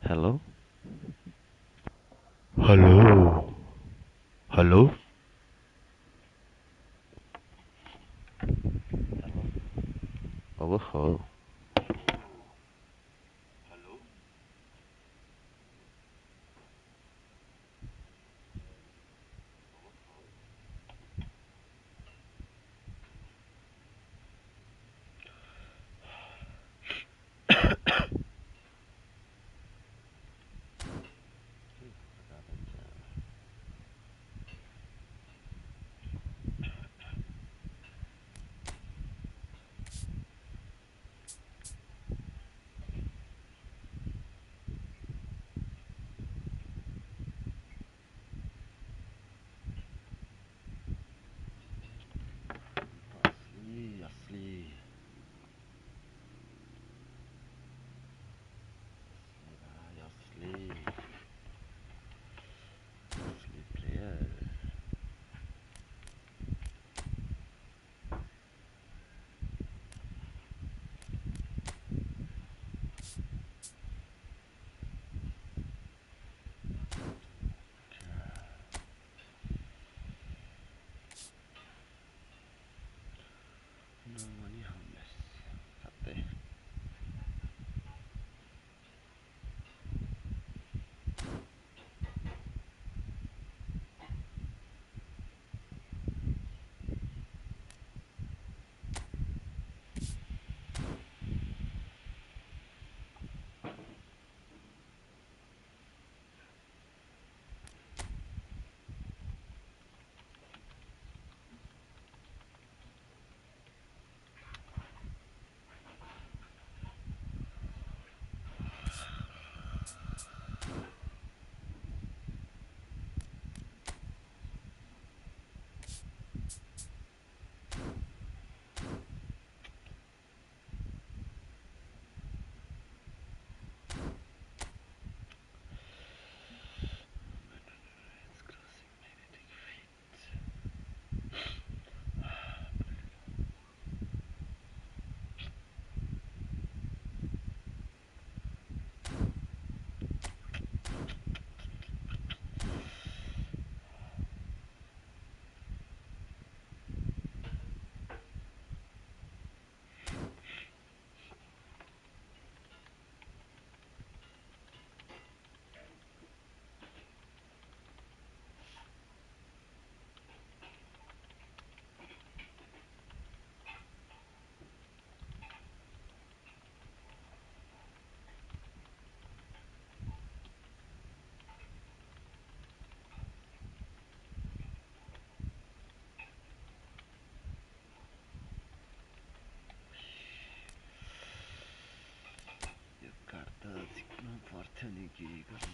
Hello? Hello? Hello? Oh, oh. Asli, asli. Asli, asli. Asli player. No money homeless. Kate. It's crossing magnetic field. Yo carta não importa ninguém, cara.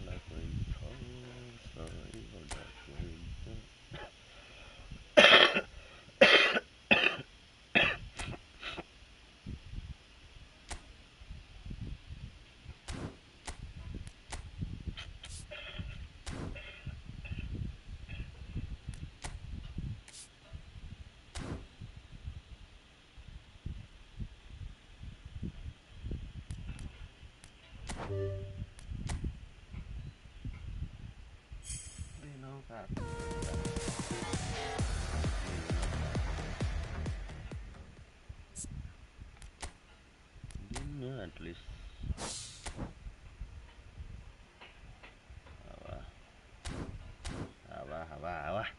La cuenta, soy la cuenta. No, cara. No, at least. Abah, abah, abah, abah.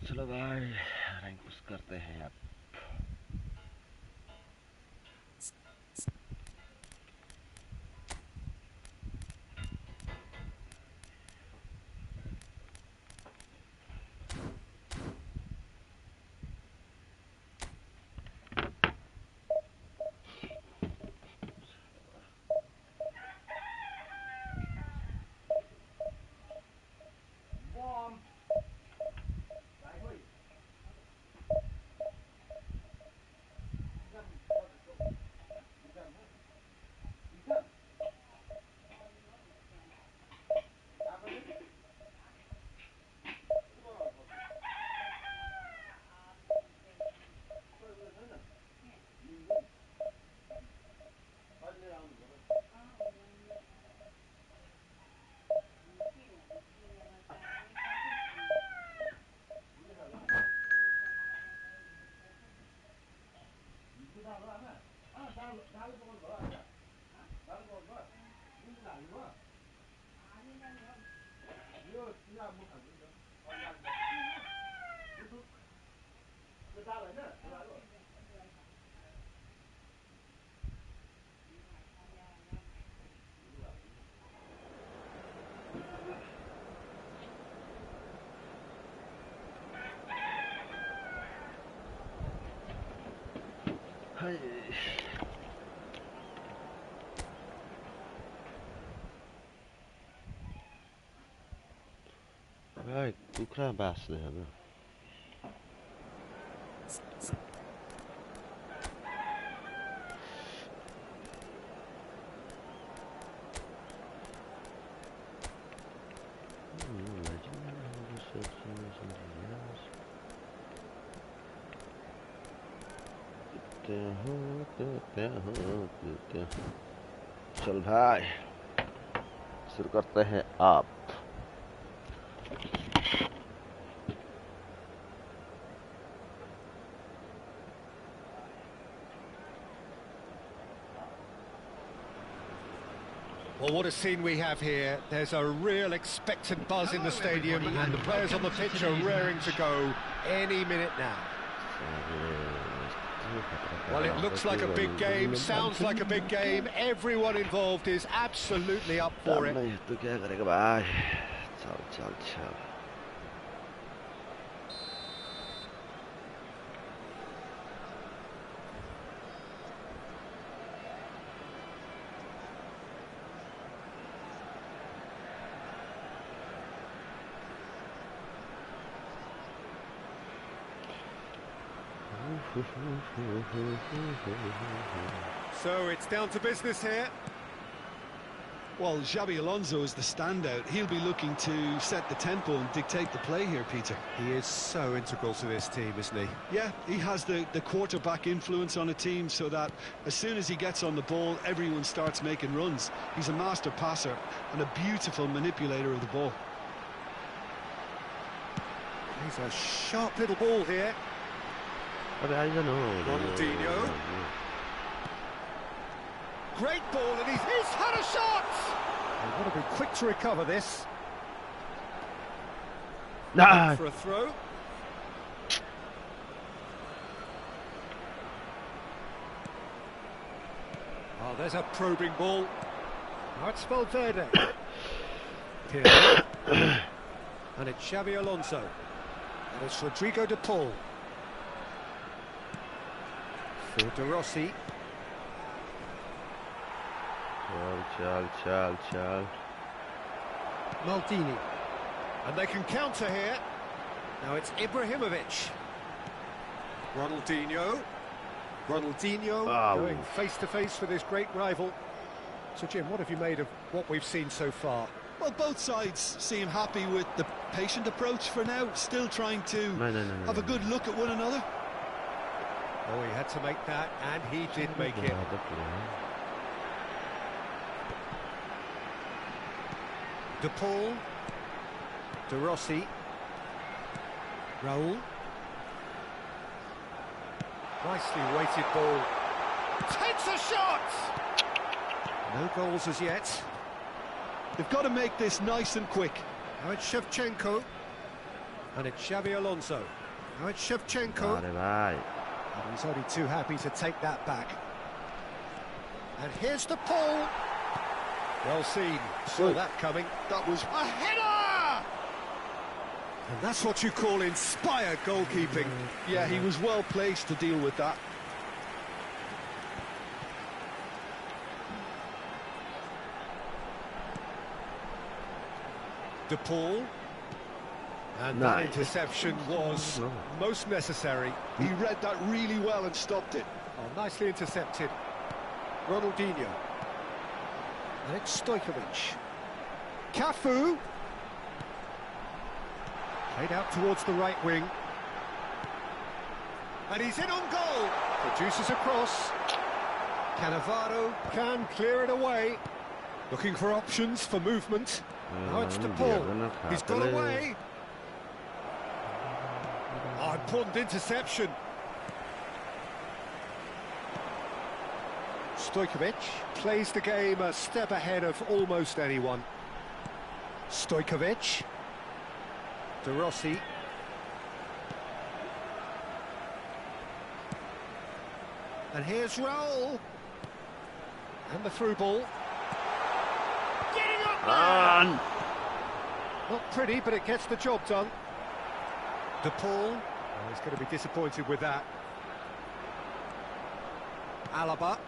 चलो भाई rank push करते हैं अब Ai. Vai, kukaan päässyt ihan. चल भाई शुरू करते हैं आप। Well, what a scene we have here. There's a real expectant buzz in the stadium, and the players on the pitch are raring to go any minute now. Well, it looks like a big game, sounds like a big game. Everyone involved is absolutely up for it. So it's down to business here. Well, Xabi Alonso is the standout. He'll be looking to set the tempo and dictate the play here, Peter. He is so integral to this team, isn't he? Yeah, he has the quarterback influence on a team so that as soon as he gets on the ball, everyone starts making runs. He's a master passer and a beautiful manipulator of the ball. He's a sharp little ball here. Ronaldinho. Great ball, and he's had a shot! They've got to be quick to recover this. Nah. For a throw. Oh, there's a probing ball. Now it's Valverde. And it's Xabi Alonso. And it's Rodrigo de Paul. For De Rossi. Ciao. Maldini. And they can counter here. Now it's Ibrahimovic. Ronaldinho. Going face to face with his great rival. So Jim, what have you made of what we've seen so far? Well, both sides seem happy with the patient approach for now, still trying to have a good look at one another. Oh, he had to make that, and he did make it. De Paul. De Rossi. Raul. Nicely weighted ball. Takes a shot! No goals as yet. They've got to make this nice and quick. Now it's Shevchenko. And it's Xabi Alonso. Now it's Shevchenko. And he's only too happy to take that back. And here's the Paul. Well seen. Saw that coming. That was a header! And that's what you call inspired goalkeeping. Yeah, he was well placed to deal with that. De Paul. And that interception was most necessary. He read that really well and stopped it. Oh, nicely intercepted. Ronaldinho. And it's Stojkovic. Cafu. Played out towards the right wing. And he's in on goal. Produces a cross. Cannavaro can clear it away. Looking for options for movement. Now it's De Paul. He's got away. Oh, important interception. Stojkovic plays the game a step ahead of almost anyone. Stojkovic. De Rossi. And here's Raul. And the through ball. Getting up there! Not pretty, but it gets the job done. De Paul. Oh, he's going to be disappointed with that. Alaba.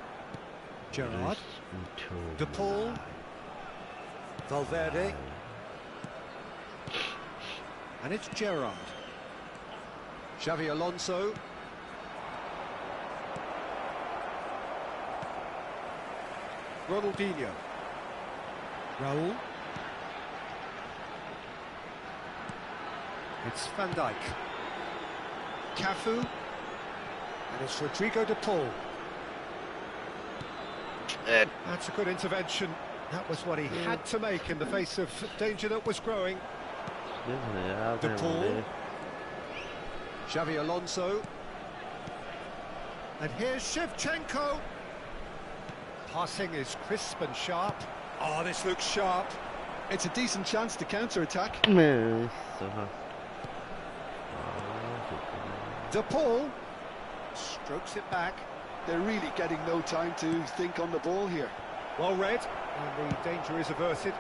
Gerrard. De Paul. Valverde. And it's Gerrard. Xavi Alonso. Ronaldinho. Raul. It's Van Dijk. Cafu. And it's Rodrigo De Paul. That's a good intervention. That was what he had to make in the face of danger that was growing. De Paul. Xavi Alonso. And here's Shevchenko. Passing is crisp and sharp. Oh, this looks sharp. It's a decent chance to counter-attack. De Paul strokes it back. They're really getting no time to think on the ball here. Well read, and the danger is averted.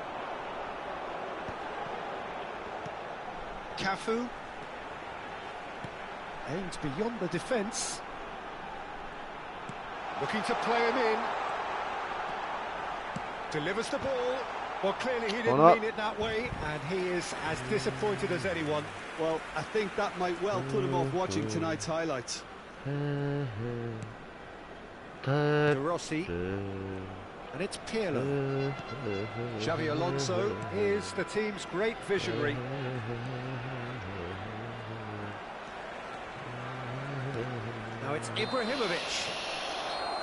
Cafu aimed beyond the defence. Looking to play him in. Delivers the ball. Well, clearly he didn't mean it that way, and he is as disappointed as anyone. Well, I think that might well put him off watching tonight's highlights. De Rossi. And it's Pirlo. Xavi Alonso is the team's great visionary. Now it's Ibrahimovic.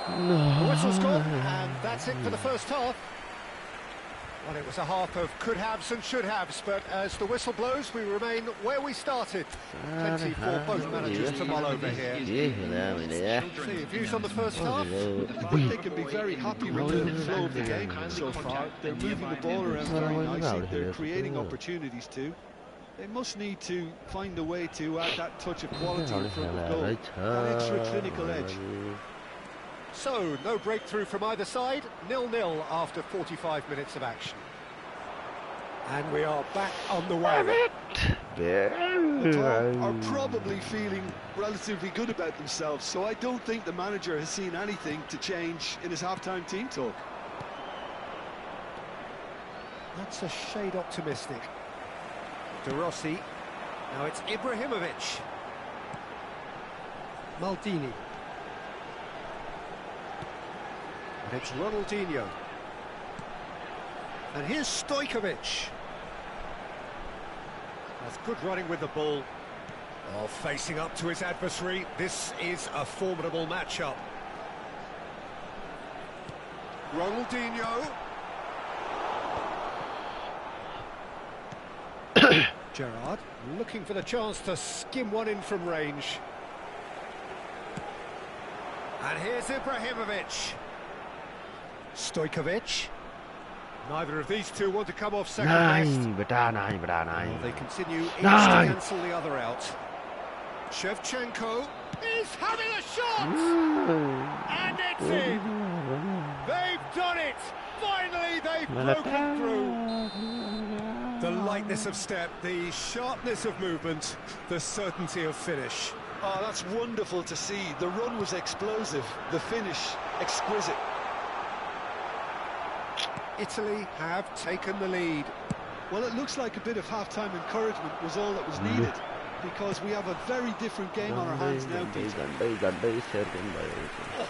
The whistle's gone, and that's it for the first half. Well, it was a half of could-haves and should-haves, but as the whistle blows, we remain where we started. Plenty for both managers to mull over here. So, your views on the first half? I think they can be very happy with the flow of the game so far. They're moving the ball around very nicely. They're creating opportunities too. They must need to find a way to add that touch of quality in front of goal, that extra clinical edge. So, no breakthrough from either side, 0-0 after 45 minutes of action. And we are back on the way. The Top are probably feeling relatively good about themselves, so I don't think the manager has seen anything to change in his half-time team talk. That's a shade optimistic. De Rossi. Now it's Ibrahimovic. Maldini. And it's Ronaldinho. And here's Stojkovic. That's good running with the ball. Oh, facing up to his adversary. This is a formidable matchup. Ronaldinho. Gerrard looking for the chance to skim one in from range. And here's Ibrahimovic. Stojkovic. Neither of these two want to come off second best. Well, they continue each to cancel the other out. Shevchenko is having a shot! And it's in! They've done it! Finally, they've broken through! The lightness of step, the sharpness of movement, the certainty of finish. Oh, that's wonderful to see. The run was explosive, the finish exquisite. Italy have taken the lead. Well, it looks like a bit of half-time encouragement was all that was needed, because we have a very different game on our hands now, Peter. Oh,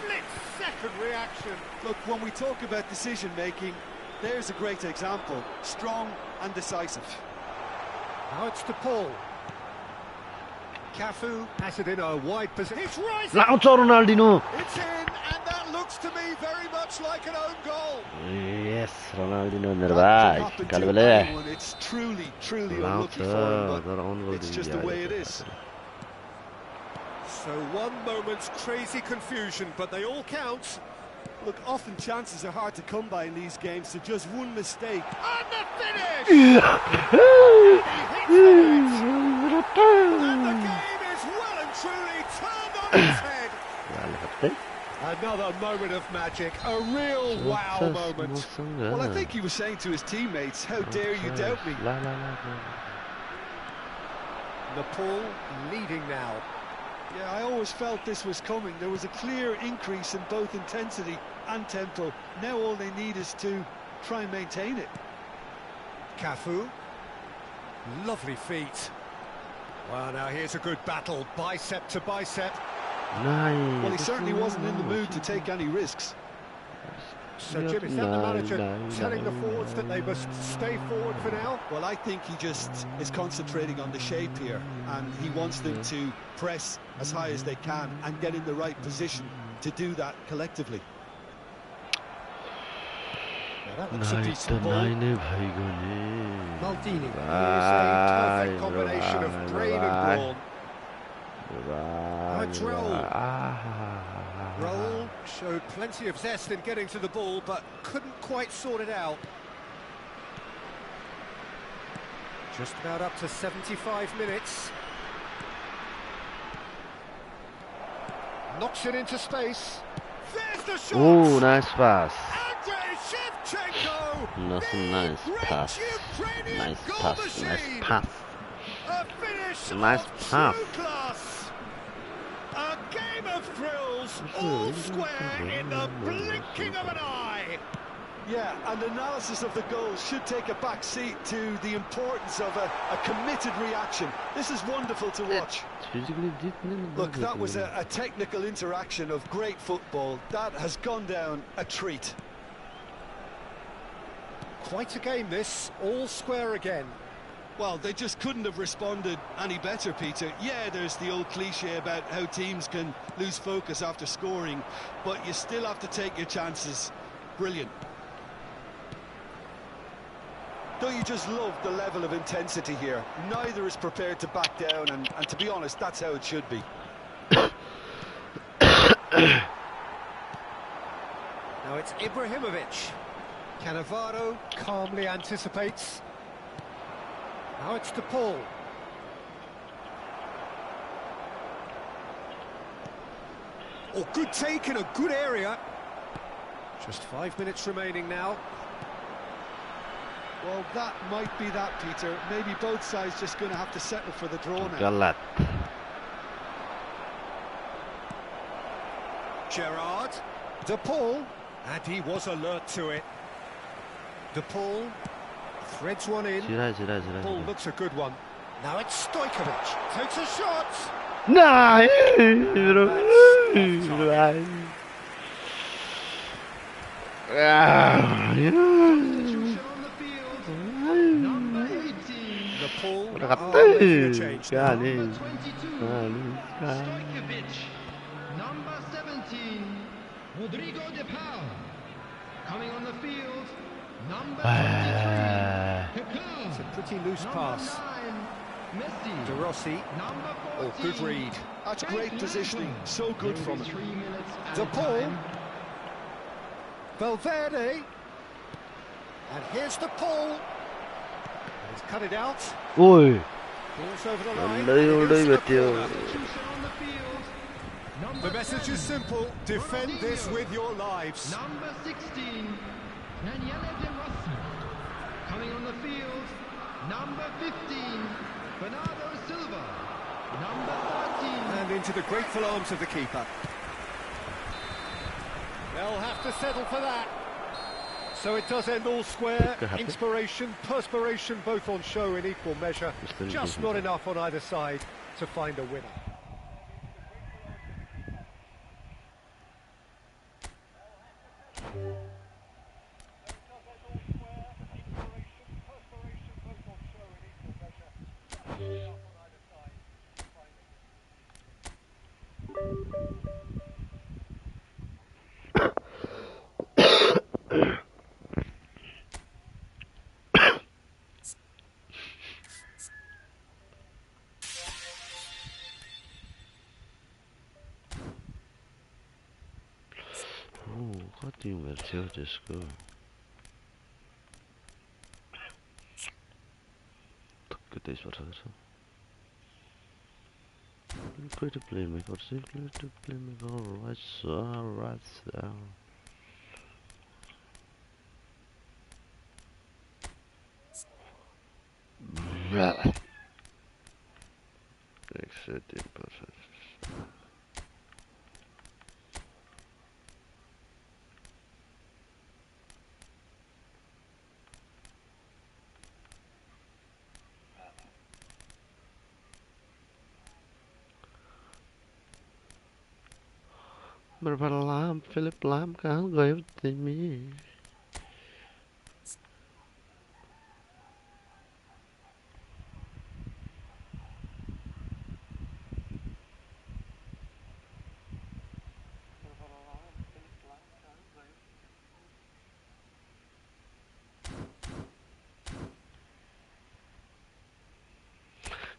split-second reaction. Look, when we talk about decision-making, there's a great example. Strong and decisive. Now it's De Paul. Cafu has it in a wide position. It's rising! Ronaldinho! It's in, and that looks to me very much like an own goal. Yes, Ronaldinho It's truly unlucky for him, but it's just the way it is. So one moment's crazy confusion, but they all count. Look, often chances are hard to come by in these games, so just one mistake. And the finish! And the game is well and truly turned on its head. Another moment of magic, a real wow moment. Well, I think he was saying to his teammates, how dare you doubt me? Nepal leading now. Yeah, I always felt this was coming. There was a clear increase in both intensity and tempo. Now all they need is to try and maintain it. Cafu. Lovely feet. Well, now here's a good battle, bicep to bicep. Well, he certainly wasn't in the mood to take any risks. So, Jim, is that the manager telling the forwards that they must stay forward for now? Well, I think he just is concentrating on the shape here, and he wants them to press as high as they can and get in the right position to do that collectively. Now that looks a decent ball. Maldini is a perfect combination of brain and brawn. Now it's Raul. Raul showed plenty of zest in getting to the ball, but couldn't quite sort it out. Just about up to 75 minutes. Knocks it into space. There's the shot! Oh, nice pass. Nice pass. Nice pass. Nice pass. A finish Nice pass. class. A game of thrills, all square in the blinking of an eye. Yeah, and analysis of the goal should take a back seat to the importance of a committed reaction. This is wonderful to watch. Look, that was a technical interaction of great football. That has gone down a treat. Quite a game this, all square again. Well, they just couldn't have responded any better, Peter. Yeah, there's the old cliche about how teams can lose focus after scoring, but you still have to take your chances. Brilliant. Don't you just love the level of intensity here? Neither is prepared to back down, and to be honest, that's how it should be. Now it's Ibrahimovic. Cannavaro calmly anticipates. Now it's DePaul. Oh, good take in a good area. Just 5 minutes remaining now. Well, that might be that, Peter. Maybe both sides just going to have to settle for the draw now. Galat. Gerrard. DePaul. And he was alert to it. DePaul threads one in. Ball looks a good one. Now it's Stojkovic. Takes a shot. No! Nepal Udah are kata, making a change now. Stojkovic, number 17, Rodrigo de Paul. Coming on the field, number 23, It's a pretty loose pass. Messi, De Rossi. number 14. Oh, good read. That's great positioning. So good from him. 3 minutes De added Paul. time. Valverde. And here's DePaul. He's cut it out. Oi. Balls over the line. Udah, And it is a betul. corner. Substitution on the field, number The message is simple. Defend this with your lives. Number 16, Daniele De Rossi. Coming on the field, number 15, Bernardo Silva. Number 13. And into the grateful arms of the keeper. They'll have to settle for that. So it does end all square. Inspiration, perspiration, both on show in equal measure. Just not enough on either side to find a winner. Acting versión disco. Gede is wat er. Good to play me, got simply to play me, alright, so. Exit imperfect. But Lam, Philip Lam can't go with me.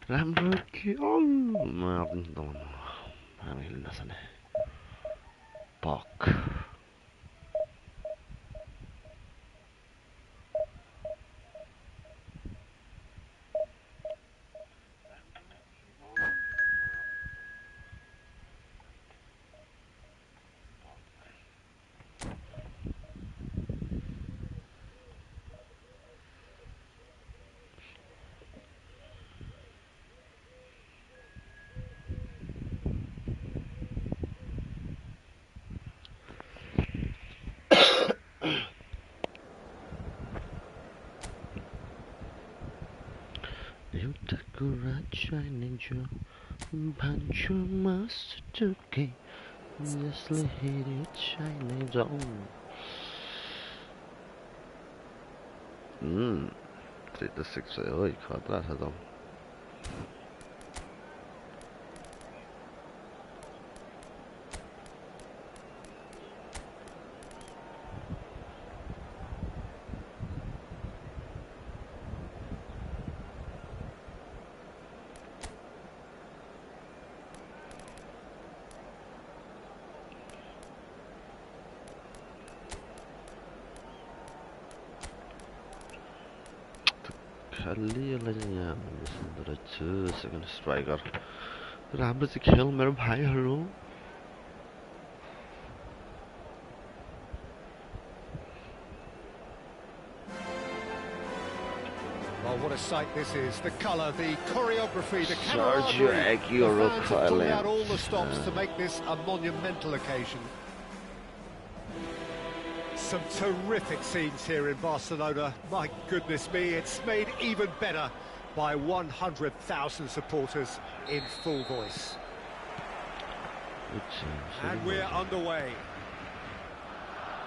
Rambut, oh, Martin, I'm in the sun. Park. You take a red shining Joe, punch your master to K. Just let it shining zone. 36 oj, kvadrat hade de. Kalinya the 2-second striker. राम्रो चाहिँ खेल मेरो भाइहरु. Well, what a sight this is. The colour, the choreography, the camaraderie. The fans have pulled out all the stops to make this a monumental occasion. Some terrific scenes here in Barcelona. My goodness me, it's made even better by 100,000 supporters in full voice. And we're underway.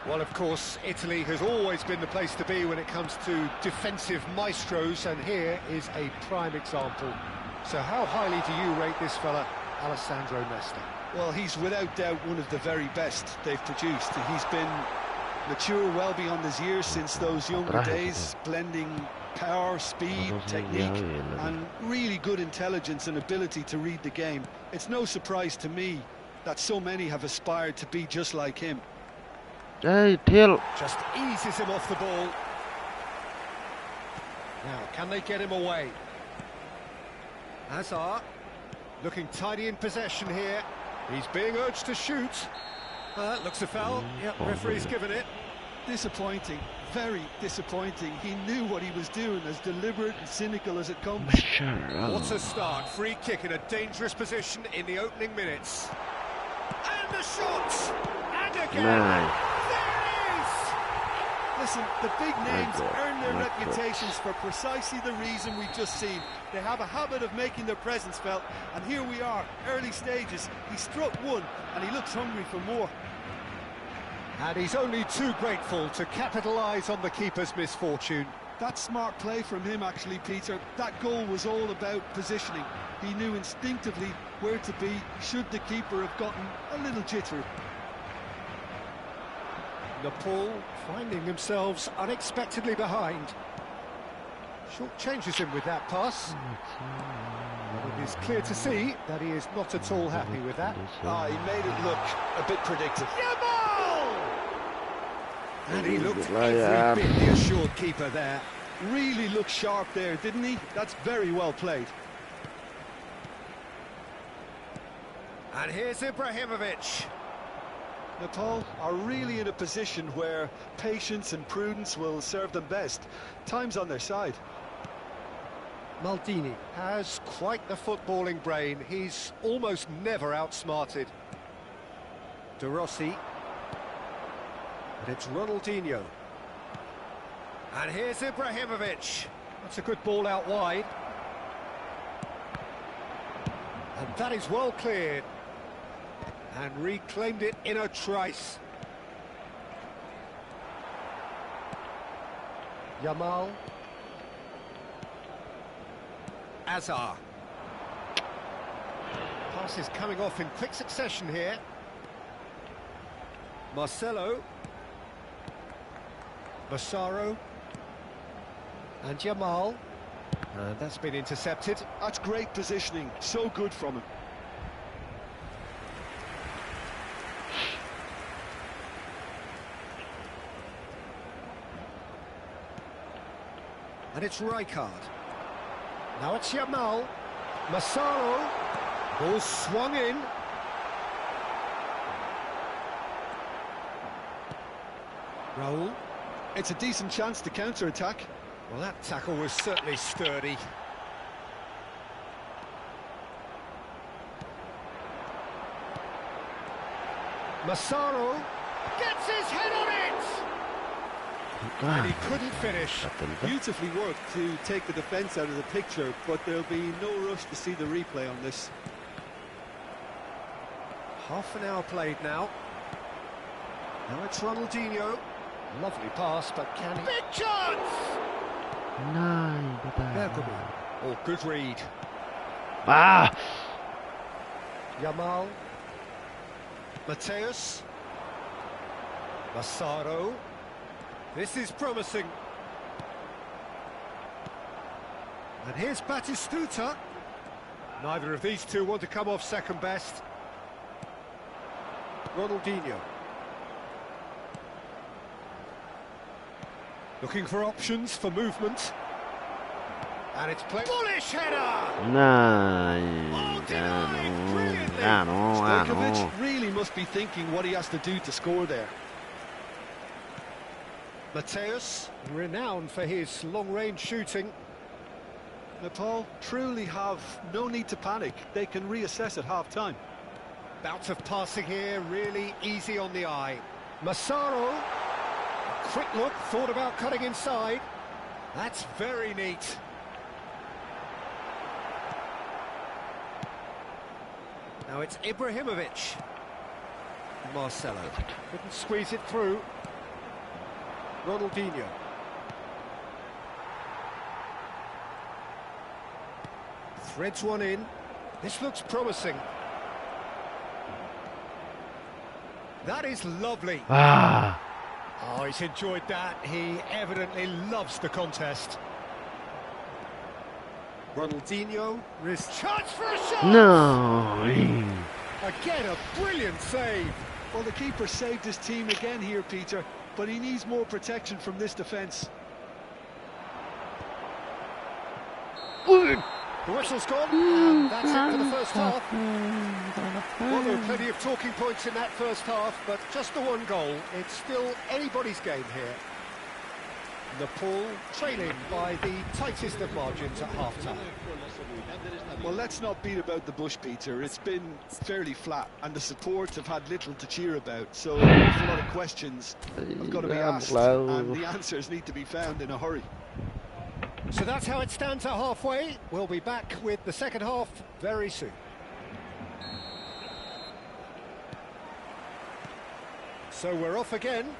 Well, of course, Italy has always been the place to be when it comes to defensive maestros, and here is a prime example. So how highly do you rate this fella, Alessandro Nesta? Well, he's without doubt one of the very best they've produced. He's been mature well beyond his years since those younger days, blending power, speed, technique, and really good intelligence and ability to read the game. It's no surprise to me that so many have aspired to be just like him. Hey, Till. Just eases him off the ball. Now, can they get him away? Hazard, looking tidy in possession here. He's being urged to shoot. Looks a foul. Yep, referee's given it. Disappointing, very disappointing. He knew what he was doing, as deliberate and cynical as it comes. What a start. Free kick in a dangerous position in the opening minutes. And the shot! And again! There it is! Listen, the big names earn their reputations for precisely the reason we've just seen. They have a habit of making their presence felt, and here we are, early stages. He struck one, and he looks hungry for more. And he's only too grateful to capitalise on the keeper's misfortune. That's smart play from him, actually, Peter. That goal was all about positioning. He knew instinctively where to be should the keeper have gotten a little jittery. Nepal finding themselves unexpectedly behind. Short changes him with that pass. It is clear to see that he is not at all happy with that. He made it look a bit predictive. And he looked every bit the assured keeper there. Really looked sharp there, didn't he? That's very well played. And here's Ibrahimovic. Nepal are really in a position where patience and prudence will serve them best. Time's on their side. Maldini has quite the footballing brain. He's almost never outsmarted. De Rossi. And it's Ronaldinho. And here's Ibrahimovic. That's a good ball out wide. And that is well cleared. And reclaimed it in a trice. Yamal. Azar. Passes coming off in quick succession here. Marcelo. Massaro. And Yamal. And that's been intercepted. That's great positioning. So good from him. And it's Rijkaard. Now it's Yamal. Massaro. Ball swung in. Raul. It's a decent chance to counter-attack. Well, that tackle was certainly sturdy. Massaro gets his head on it! And he couldn't finish. Beautifully worked to take the defence out of the picture, but there'll be no rush to see the replay on this. Half an hour played now. Now it's Ronaldinho. Lovely pass, but can he... Big chance! Bergamo. Oh, good read. Ah! Yamal. Mateus. Massaro. This is promising. And here's Batistuta. Neither of these two want to come off second best. Ronaldinho. Looking for options for movement. And it's played. Bullish header! Nice. Stojkovic really must be thinking what he has to do to score there. Mateus, renowned for his long-range shooting. Nepal truly have no need to panic. They can reassess at half-time. Bout of passing here, really easy on the eye. Massaro, a quick look, thought about cutting inside. That's very neat. Now it's Ibrahimovic. Marcelo couldn't squeeze it through. Ronaldinho. Threads one in. This looks promising. That is lovely. Ah! Oh, he's enjoyed that. He evidently loves the contest. Ronaldinho, chance for a shot! No! Again, a brilliant save. Well, the keeper saved his team again here, Peter, but he needs more protection from this defence. The whistle's gone, and that's it for the first half. Well, there were plenty of talking points in that first half, but just the one goal. It's still anybody's game here. Nepal trailing by the tightest of margins at half-time. Well, let's not beat about the bush, Peter. It's been fairly flat, and the supports have had little to cheer about, so an awful lot of questions have got to be asked, and the answers need to be found in a hurry. So that's how it stands at halfway. We'll be back with the second half very soon. So we're off again.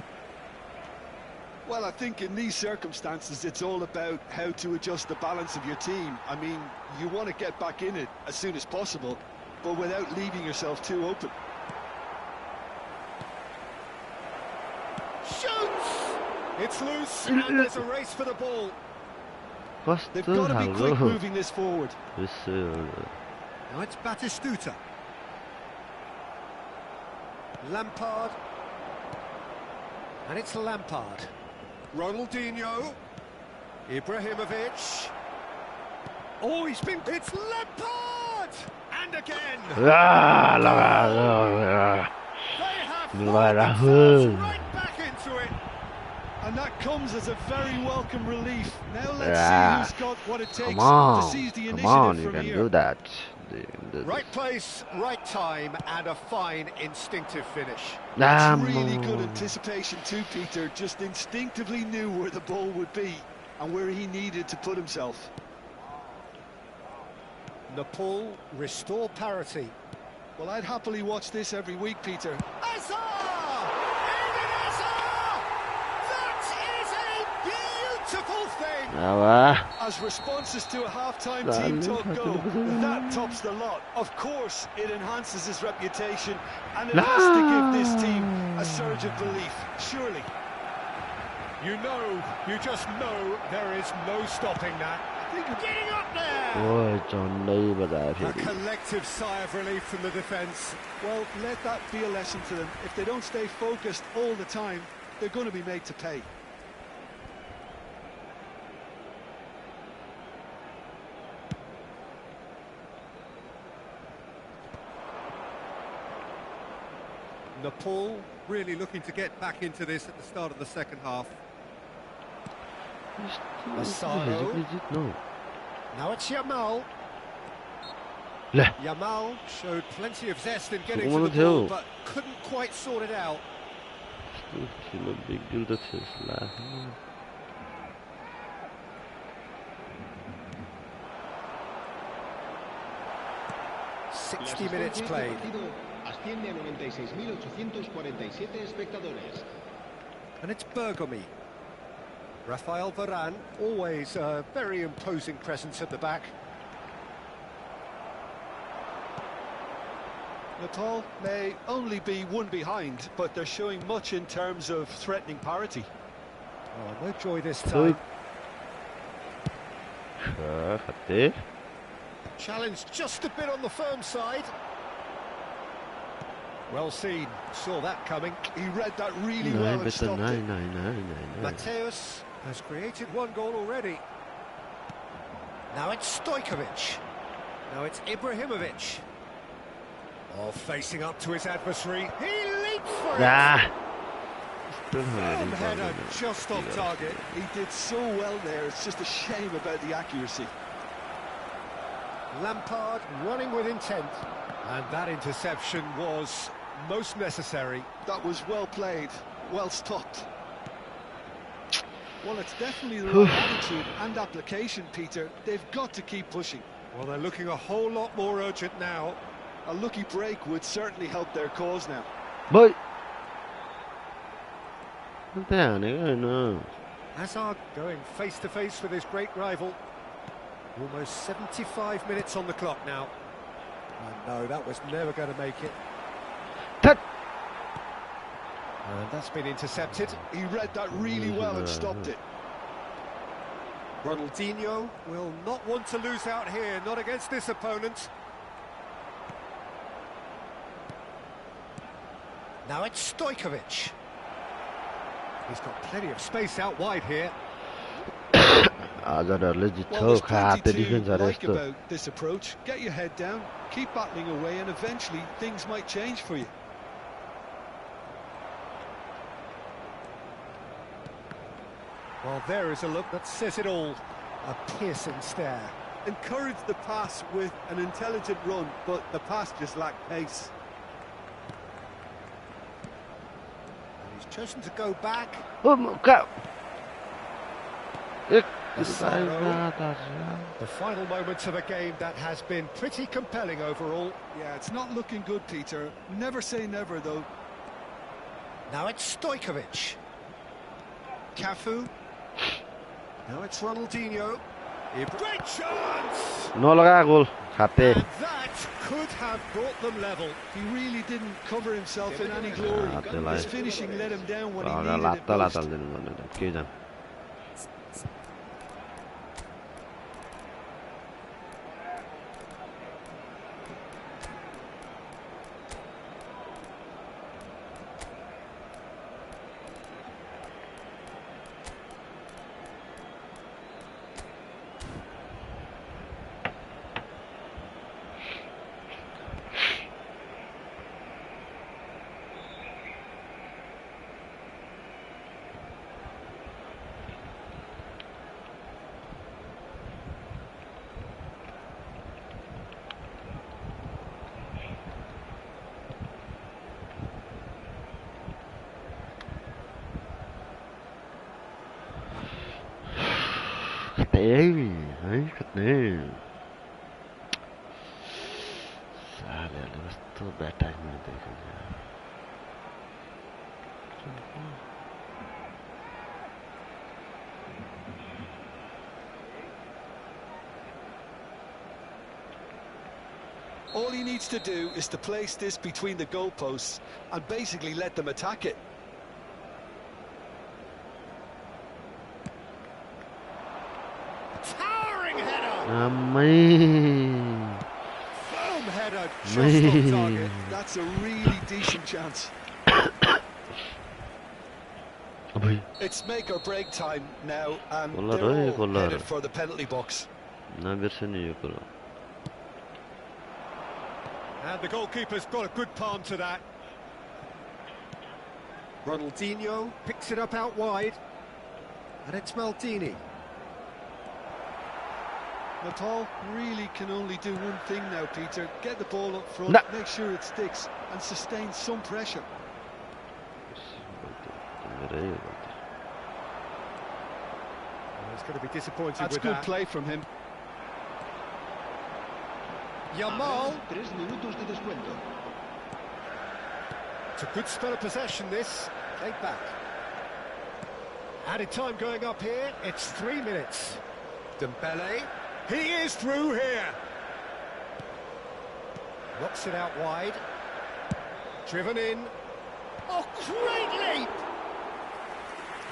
Well, I think in these circumstances it's all about how to adjust the balance of your team. I mean, you want to get back in it as soon as possible, but without leaving yourself too open. Shoots! It's loose, and there's a race for the ball. They've got to be quick moving this forward. Now it's Batistuta. Lampard. And it's Lampard. Ronaldinho. Ibrahimovic. Oh, it's Lampard! And again! They have themselves right back into it. And that comes as a very welcome relief. Now let's see who's got what it takes to seize the initiative come on, you from can here. do that. Right place, right time, and a fine instinctive finish. It's really good anticipation too, Peter. Just instinctively knew where the ball would be and where he needed to put himself. Nepal restore parity. Well, I'd happily watch this every week, Peter. Azar! Eden Hazard! That is a beautiful thing! As responses to a half-time team talk go, that tops the lot. Of course, it enhances his reputation, and it has to give this team a surge of belief, surely. You just know there is no stopping that. Getting up there! A collective sigh of relief from the defence. Well, let that be a lesson to them. If they don't stay focused all the time, they're going to be made to pay. Nepal really looking to get back into this at the start of the second half. No. Now it's Yamal. Yamal showed plenty of zest in getting to the ball, but couldn't quite sort it out. 60 minutes played. And it's Bergomi. Rafael Varane, always a very imposing presence at the back. Nepal may only be one behind, but they're showing much in terms of threatening parity. Oh, no joy this time. Challenge just a bit on the firm side. Well seen, saw that coming. He read that really well and stopped it. Mateus has created one goal already. Now it's Stojkovic. Now it's Ibrahimovic. Oh, facing up to his adversary. He leaps for it. Firm header just off target. He did so well there. It's just a shame about the accuracy. Lampard running with intent. And that interception was most necessary. That was well played, well stopped. Well, it's definitely the right attitude and application, Peter. They've got to keep pushing. Well, they're looking a whole lot more urgent now. A lucky break would certainly help their cause now. But Hazard going face to face with his great rival. Almost 75 minutes on the clock now. And no, that was never going to make it. And that's been intercepted. He read that really well and stopped it. Ronaldinho will not want to lose out here, not against this opponent. Now it's Stojkovic. He's got plenty of space out wide here. Well, there's plenty to like about this approach. Get your head down, keep battling away, and eventually things might change for you. Well, there is a look that says it all. A piercing stare. Encourage the pass with an intelligent run, but the pass just lacked pace. And he's chosen to go back. The final moments of a game that has been pretty compelling overall. Yeah, it's not looking good, Peter. Never say never, though. Now it's Stojkovic. Cafu. Now it's Ronaldinho. Great chance! No lo haga gol. And that could have brought them level. He really didn't cover himself in any glory. His finishing let him down when he needed it most. नहीं साले तो बैठा ही नहीं देखा यार All he needs to do is to place this between the goalposts and basically let them attack it. Towering header! Firm header, just on target. That's a really decent chance. It's make or break time now, and they're all headed for the penalty box. And the goalkeeper's got a good palm to that. Ronaldinho picks it up out wide. And it's Maldini. Nepal really can only do one thing now, Peter. Get the ball up front, make sure it sticks, and sustain some pressure. He's going to be disappointed That's with good that. play from him. Yamal. It's a good spell of possession, this. Played back. Added time going up here. It's 3 minutes. Dembele. He is through here. Rocks it out wide. Driven in. Oh, great leap!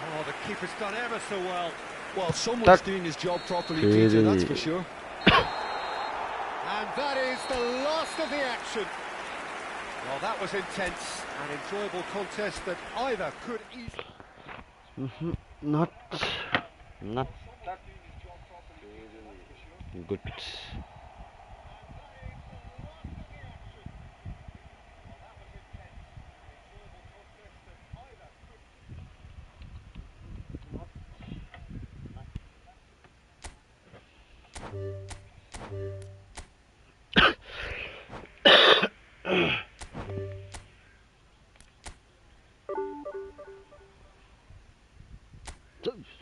Oh, the keeper's done ever so well. Well, someone's doing his job properly, Peter, that's for sure. And that is the last of the action. Well, that was intense, an enjoyable contest that either could easily... Not good.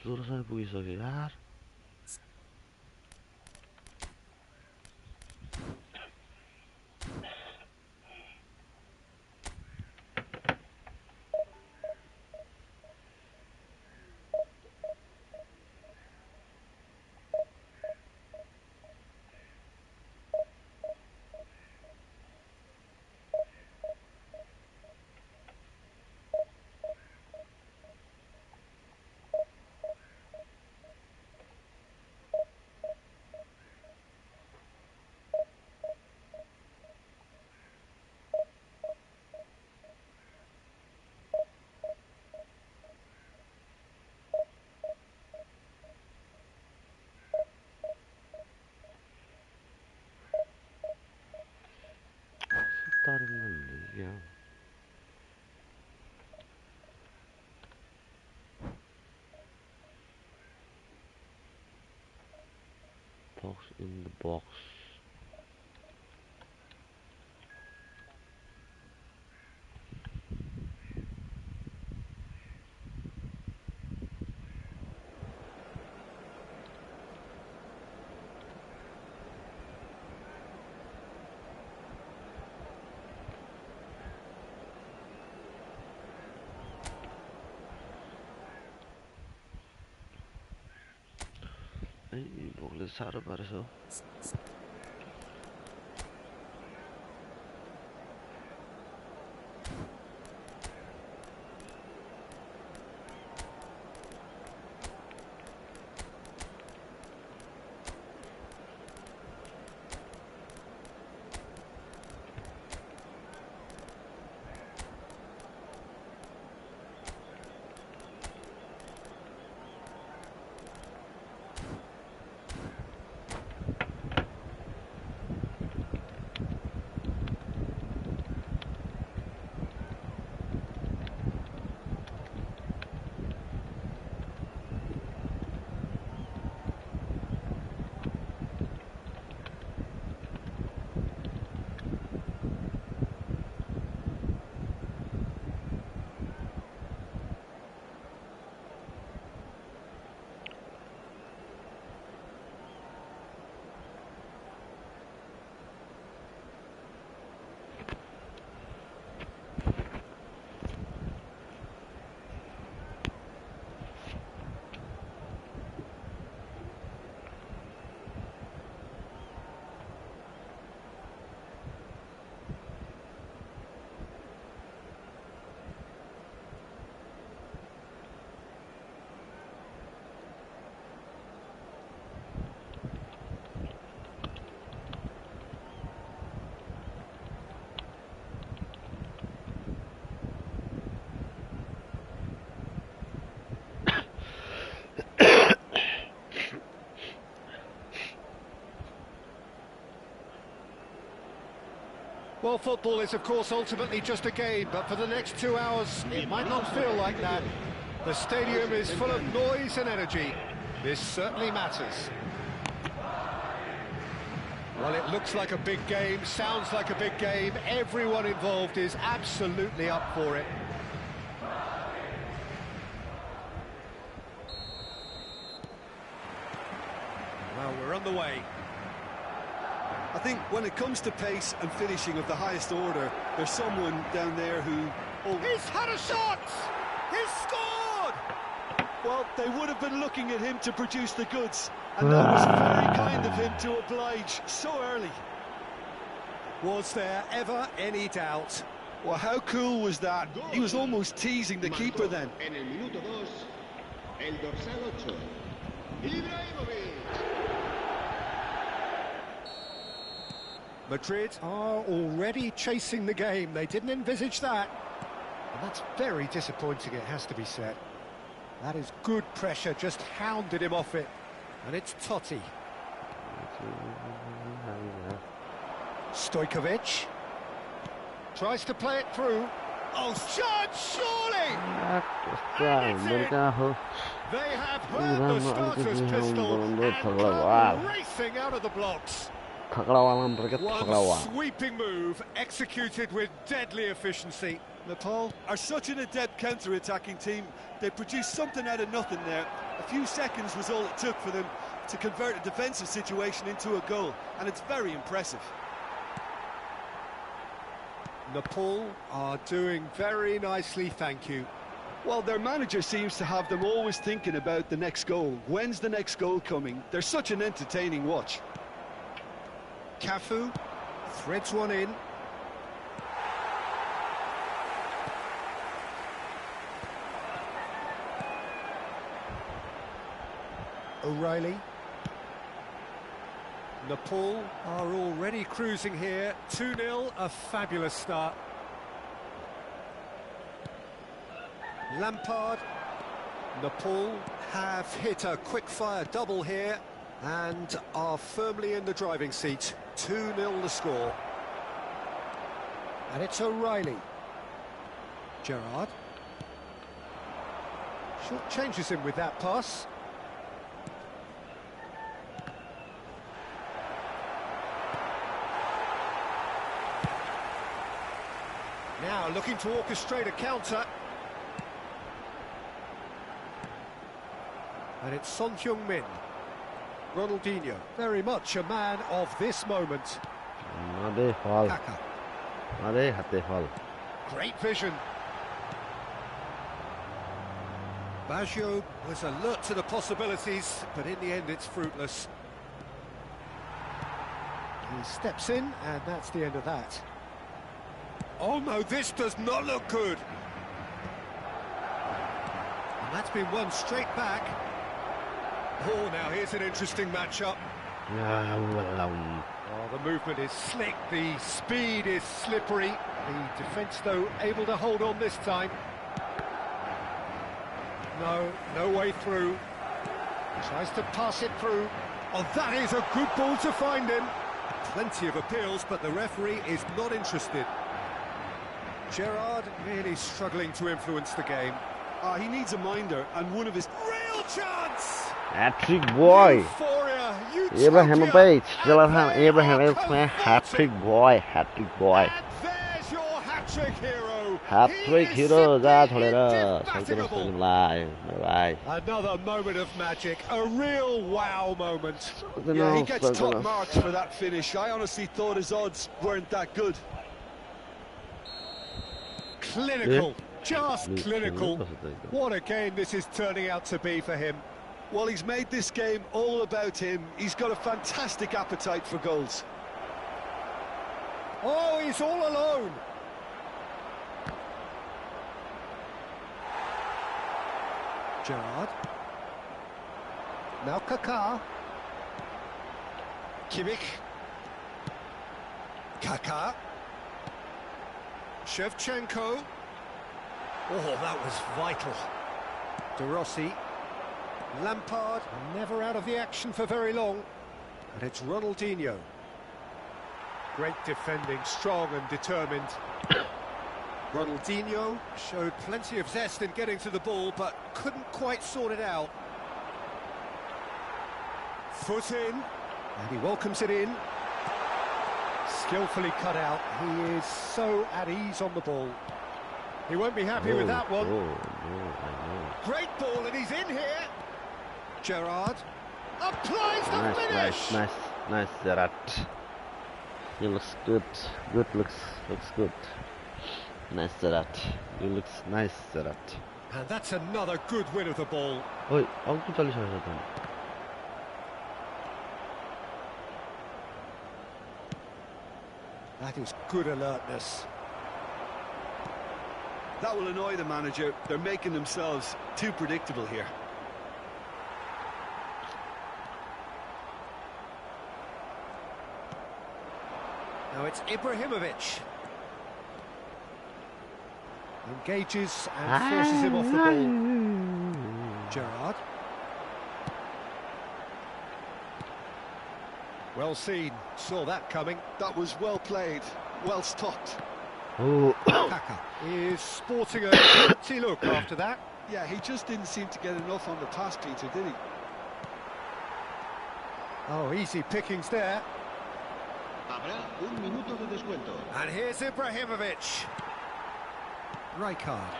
Suara puisa यार yeah. Box in the box. Boleh saru parso. Well, football is, of course, ultimately just a game, but for the next 2 hours, it might not feel like that. The stadium is full of noise and energy. This certainly matters. Well, it looks like a big game, sounds like a big game. Everyone involved is absolutely up for it. Well, we're on the way. I think when it comes to pace and finishing of the highest order, there's someone down there who... Oh, He's had a shot! He's scored! well, they would have been looking at him to produce the goods, and that was very kind of him to oblige so early. Was there ever any doubt? Well, how cool was that? He was almost teasing the keeper then. En el minuto 2, el dorsal 8, Ibrahimovic. Madrid are already chasing the game. They didn't envisage that. And that's very disappointing, it has to be said. That is good pressure, just hounded him off it. And it's Totti. Stojkovic. Tries to play it through. Oh, shot, surely! They have heard the starter's pistol and come racing out of the blocks. One sweeping move, executed with deadly efficiency. Nepal are such an adept counter-attacking team. They produced something out of nothing there. A few seconds was all it took for them to convert a defensive situation into a goal, and it's very impressive. Nepal are doing very nicely, thank you. Well, their manager seems to have them always thinking about the next goal. When's the next goal coming? They're such an entertaining watch. Cafu threads one in. O'Reilly. Nepal are already cruising here. 2-0, a fabulous start. Lampard. Nepal have hit a quick-fire double here and are firmly in the driving seat. 2-0 the score. And it's O'Reilly. Gerrard. Short changes him with that pass. Now looking to orchestrate a counter. And it's Son Heung-min. Ronaldinho, very much a man of this moment. Kaka. Great vision. Baggio was alert to the possibilities, but in the end it's fruitless. He steps in, and that's the end of that. Oh no, this does not look good. And that's been won straight back. Oh, now here's an interesting matchup. Oh, the movement is slick, the speed is slippery. The defence, though, able to hold on this time. No way through. Tries to pass it through. Oh, that is a good ball to find him. Plenty of appeals, but the referee is not interested. Gerrard really struggling to influence the game. He needs a minder, and one of his... Real chance! Hat-trick boy. Euphoria, Abraham hat-trick boy. And there's your hat-trick hero. Hat-trick hero ra छोडेर सकिन bye. Another moment of magic, a real wow moment. Yeah, he gets top marks for that finish. I honestly thought his odds weren't that good. Clinical, just clinical. What a game this is turning out to be for him. Well, he's made this game all about him. He's got a fantastic appetite for goals. Oh, he's all alone. Gerrard. Now Kaká. Kimmich. Kaká. Shevchenko. Oh, that was vital. De Rossi. Lampard, never out of the action for very long. And it's Ronaldinho. Great defending, strong and determined. Ronaldinho showed plenty of zest in getting to the ball, but couldn't quite sort it out. Foot in, and he welcomes it in. Skillfully cut out. He is so at ease on the ball. He won't be happy with that one. Great ball, and he's in here. Gerrard applies the finish. Nice, Gerrard. He looks good. Looks good. Nice, Gerrard. He looks nice, Gerrard. And that's another good win of the ball. Oi, 아웃 잘리 잘했다. That is good alertness. That will annoy the manager. They're making themselves too predictable here. Now it's Ibrahimovic. Engages and forces him off the ball. Gerrard. Well seen, saw that coming. That was well played, well stopped. Kaka is sporting a guilty look after that. Yeah, he just didn't seem to get enough on the pass, Peter, did he? Oh, easy pickings there. Habrá un minuto de descuento. And here's Ibrahimovic. Rijkaard.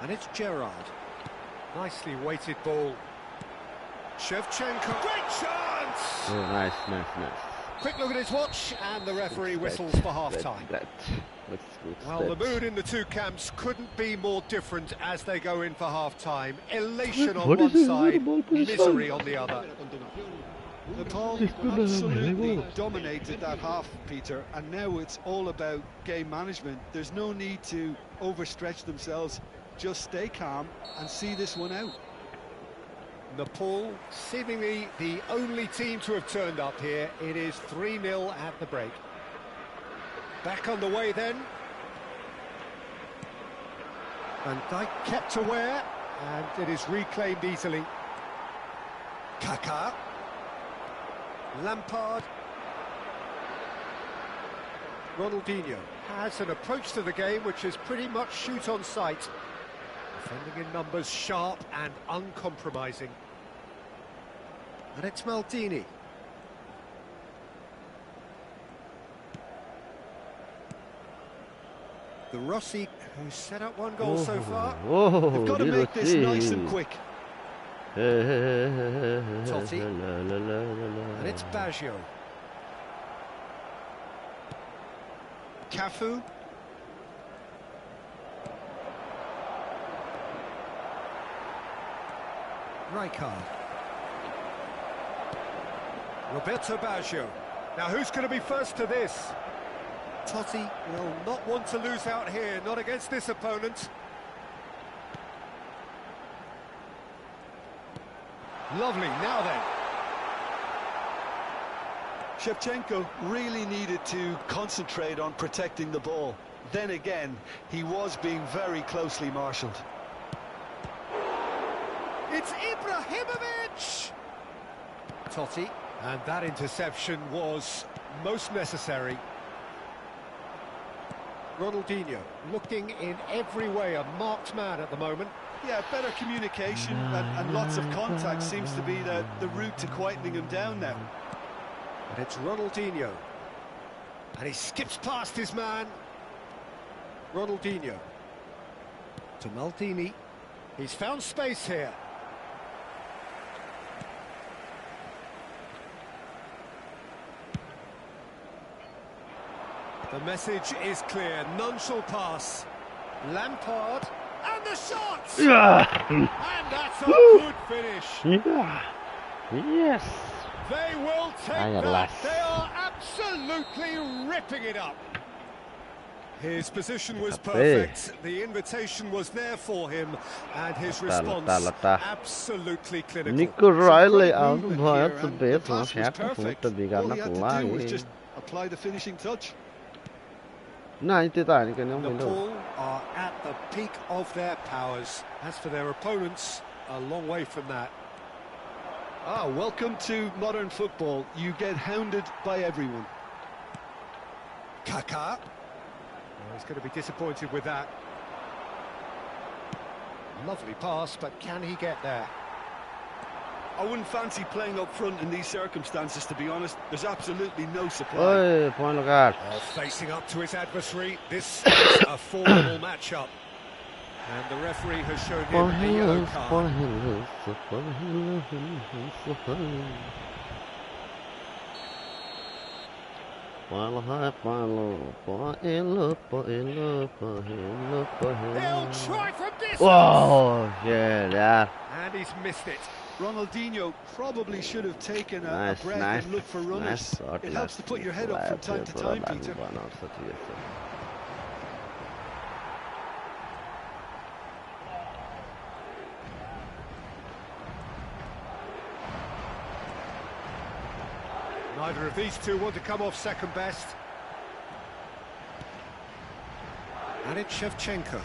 And it's Gerrard. Nicely weighted ball. Shevchenko. Great chance! Oh, nice. Quick look at his watch, and the referee whistles for half-time. Well, the mood in the two camps couldn't be more different as they go in for half-time. Elation on one side, misery on the other. Nepal absolutely dominated that half, Peter, and now it's all about game management. There's no need to overstretch themselves. Just stay calm and see this one out. Nepal, seemingly the only team to have turned up here. It is 3-0 at the break. Back on the way then. Van Dijk kept aware, and it is reclaimed easily. Kaka. Lampard. Ronaldinho has an approach to the game which is pretty much shoot on sight. Defending in numbers, sharp and uncompromising. And it's Maldini. The Rossi, who's set up one goal so far. They've got to make this nice and quick. Totti. And it's Baggio. Cafu. Rijkaard. Roberto Baggio. Now who's going to be first to this? Totti will not want to lose out here, not against this opponent. Lovely, now then. Shevchenko really needed to concentrate on protecting the ball. Then again, he was being very closely marshalled. It's Ibrahimovic! Totti, and that interception was most necessary. Ronaldinho, looking in every way a marked man at the moment. Yeah, better communication and lots of contact seems to be the route to quietening him down now. And it's Ronaldinho. And he skips past his man. Ronaldinho. To Maldini. He's found space here. The message is clear. None shall pass. Lampard. And the shot! Yeah. And that's a good finish. Yeah. Yes. They will take that. They are absolutely ripping it up. His position was perfect. The invitation was there for him, and his response absolutely clinical. Nico Riley out of the pass was perfect. All he had to do was just apply the finishing touch. Nepal are at the peak of their powers. As for their opponents, a long way from that. Ah, welcome to modern football. You get hounded by everyone. Kaká. Oh, he's going to be disappointed with that. Lovely pass, but can he get there? I wouldn't fancy playing up front in these circumstances, to be honest. There's absolutely no supply. Oi, point lugar. Oh, facing up to his adversary, this is a formidable matchup. And the referee has shown him a yellow card. He'll try from distance! Oh, yeah. And he's missed it. Ronaldinho probably should have taken a breath and looked for runners. It helps to put your head up from time to time, Peter. Neither of these two want to come off second best. And it's Shevchenko.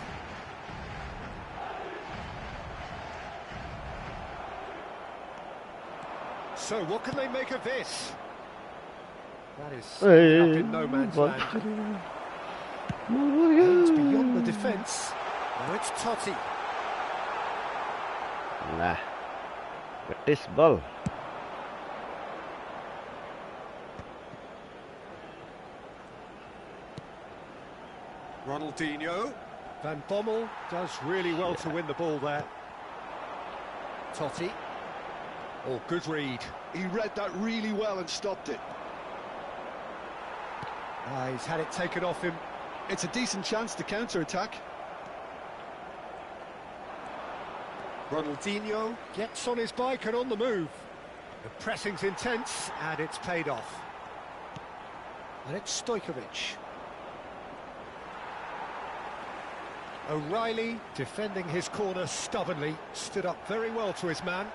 So what can they make of this? That is up in no man's land. And it's beyond the defence. Now it's Totti. Nah. But this ball. Ronaldinho. Van Bommel does really well to win the ball there. Totti. Oh, good read. He read that really well and stopped it. He's had it taken off him. It's a decent chance to counter-attack. Ronaldinho gets on his bike and on the move. The pressing's intense and it's paid off. And it's Stojkovic. O'Reilly, defending his corner stubbornly, stood up very well to his man.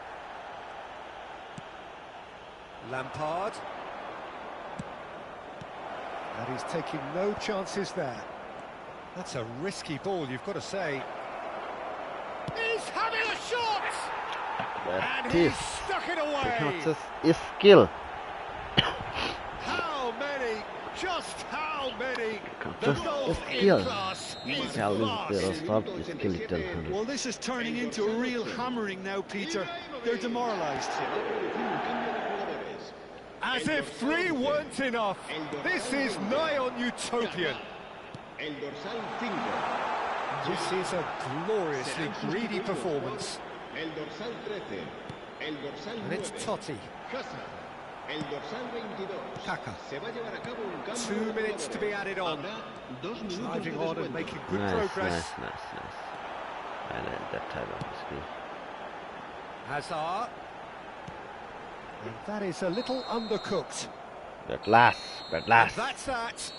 Lampard. And he's taking no chances there. That's a risky ball, you've got to say. He's having a shot! And he's stuck it away! It's skill. How many? Just how many? The golf in class is vast. Well, this is turning into a real hammering now, Peter. They're demoralised. As if 3 weren't enough. This is nigh on utopian. This is a gloriously greedy performance. And it's Totti. Kaká. 2 minutes to be added on. Driving on and making good progress. Nice. I like that type of skill. Hazard. And that is a little undercooked. But last. That's that.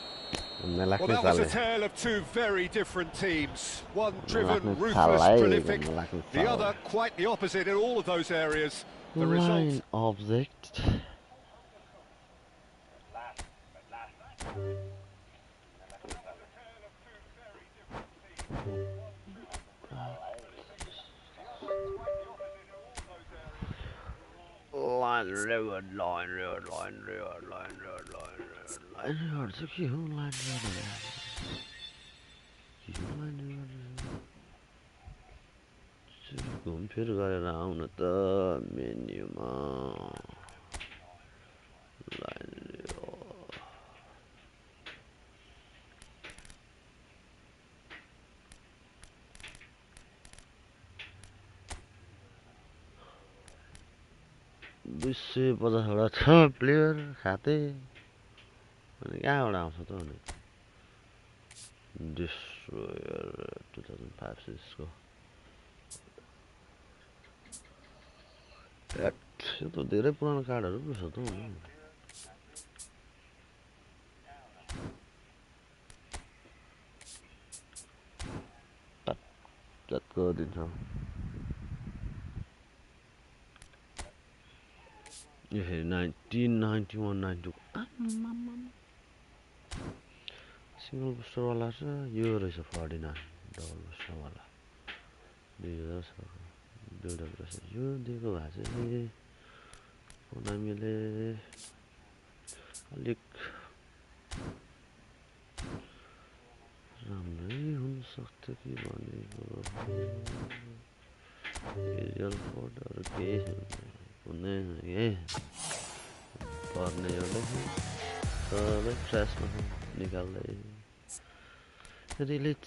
Well, that was a tale of 2 very different teams. One driven, ruthless, prolific. The other quite the opposite in all of those areas. The result. Object. Line road. Så cute, line computer गरेर आउन त मेन्युमा line दुई 50 player खाते अनि कहाँबाट आउँछ त अनि डिस्ट्रोयर 2005 सिरिजको यो त धेरै पुरानो कार्डहरु पो छ त जतको दिन्छ यो फेरि 1991 92 सिंगल बुस्टर वाला छ यो रहेछ 49 डबल बुस्टर वाला 2007 यो दिएको भए चाहिँ हामीले अलिक राम्रै हुन सक्थ्यो कि भनेको रियल फोटोहरु केही हुँदैन के पर्ने एउटा सबै ट्र्यासमा निकाल्दै रिलिज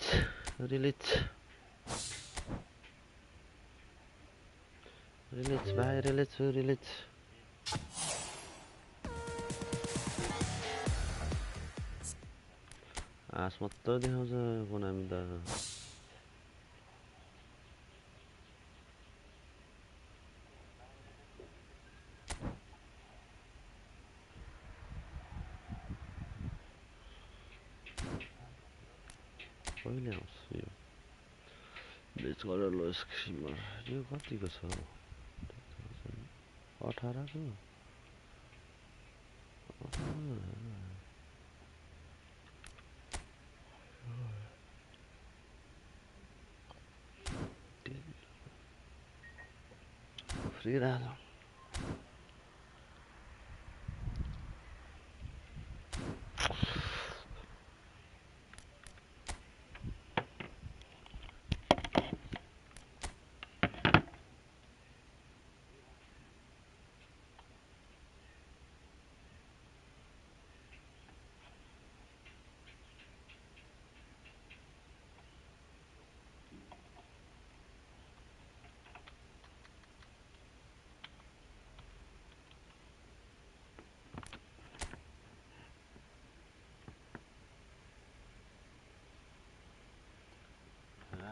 भाइ रिलिज आस मात्र देखाउँछ कोनामी त कहिले आउँछ यो बेच गरेर लो स्क्रिमर यो कतिको छ 18 को फ्री राख्दा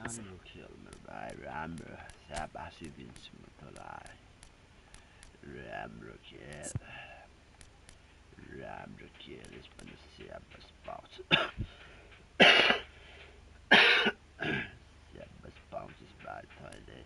राम्रो खेल मेरो भाइ राम्रो स्याबासी दिन्छु म तँलाई राम्रो खेल यसमा स्याबास पाउँछ स्याबास पाउँछस् भाइ तैँले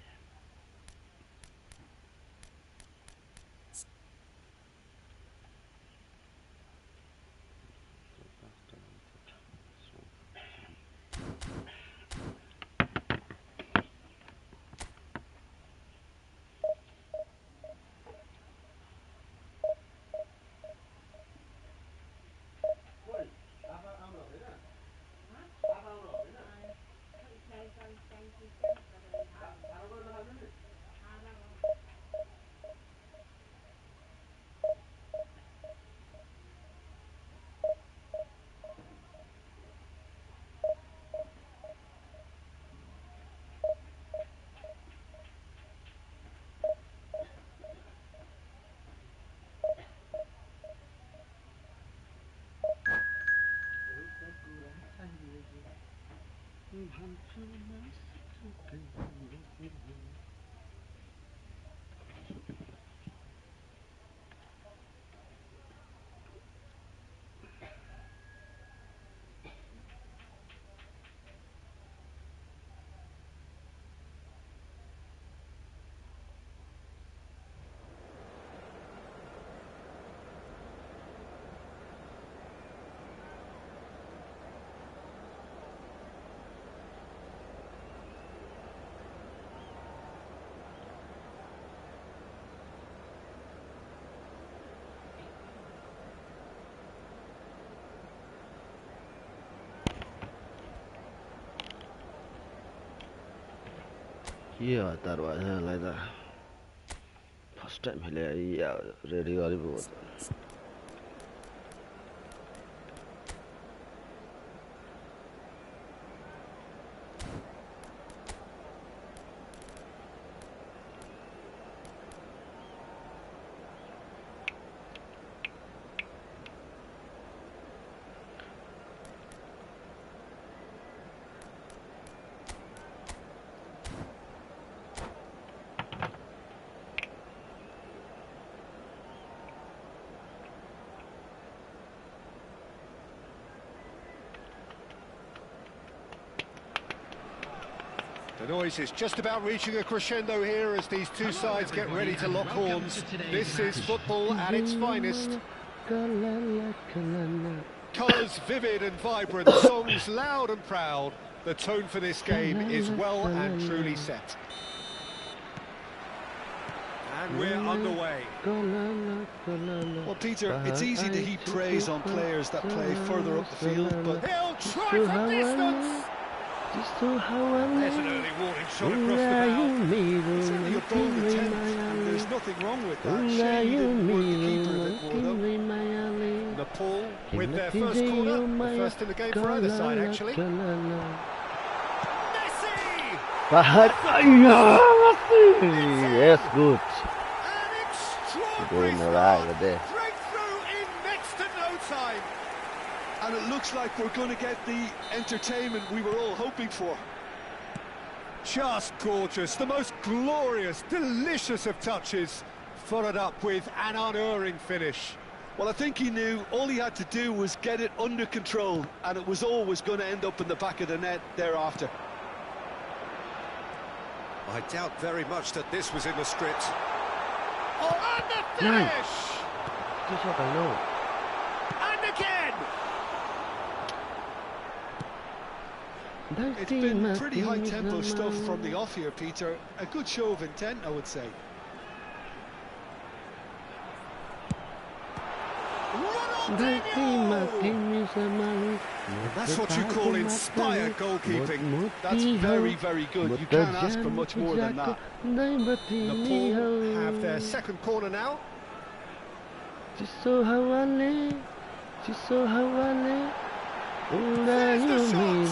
के हतार भएछ यसलाई त फर्स्ट टाइम खेले रेडी गरेको हो The noise is just about reaching a crescendo here as these two sides get ready to lock horns. This is football at its finest. Colours vivid and vibrant, songs loud and proud. The tone for this game is well and truly set. And we're underway. Well, Peter, it's easy to heap praise on players that play further up the field, but He'll try from distance. There's an early warning shot across the bow. it's only a bold attempt, and there's nothing wrong with that. Shame he didn't work the keeper a bit more, though. Nepal with their first corner, the first in the game for either side, actually. Yes, good. An Doing extraordinary alright there. breakthrough in next to no time. And it looks like we're going to get the entertainment we were all hoping for. Just gorgeous, the most glorious, delicious of touches, followed up with an unerring finish. Well, I think he knew all he had to do was get it under control, and it was always going to end up in the back of the net thereafter. I doubt very much that this was in the script. Oh, and the finish! Just what I know. And again! It's been pretty high-tempo stuff from the off here, Peter. A good show of intent, I would say. That's what you call inspired goalkeeping. That's very, very good. You can't ask for much more than that. Nepal have their second corner now. There's the shot.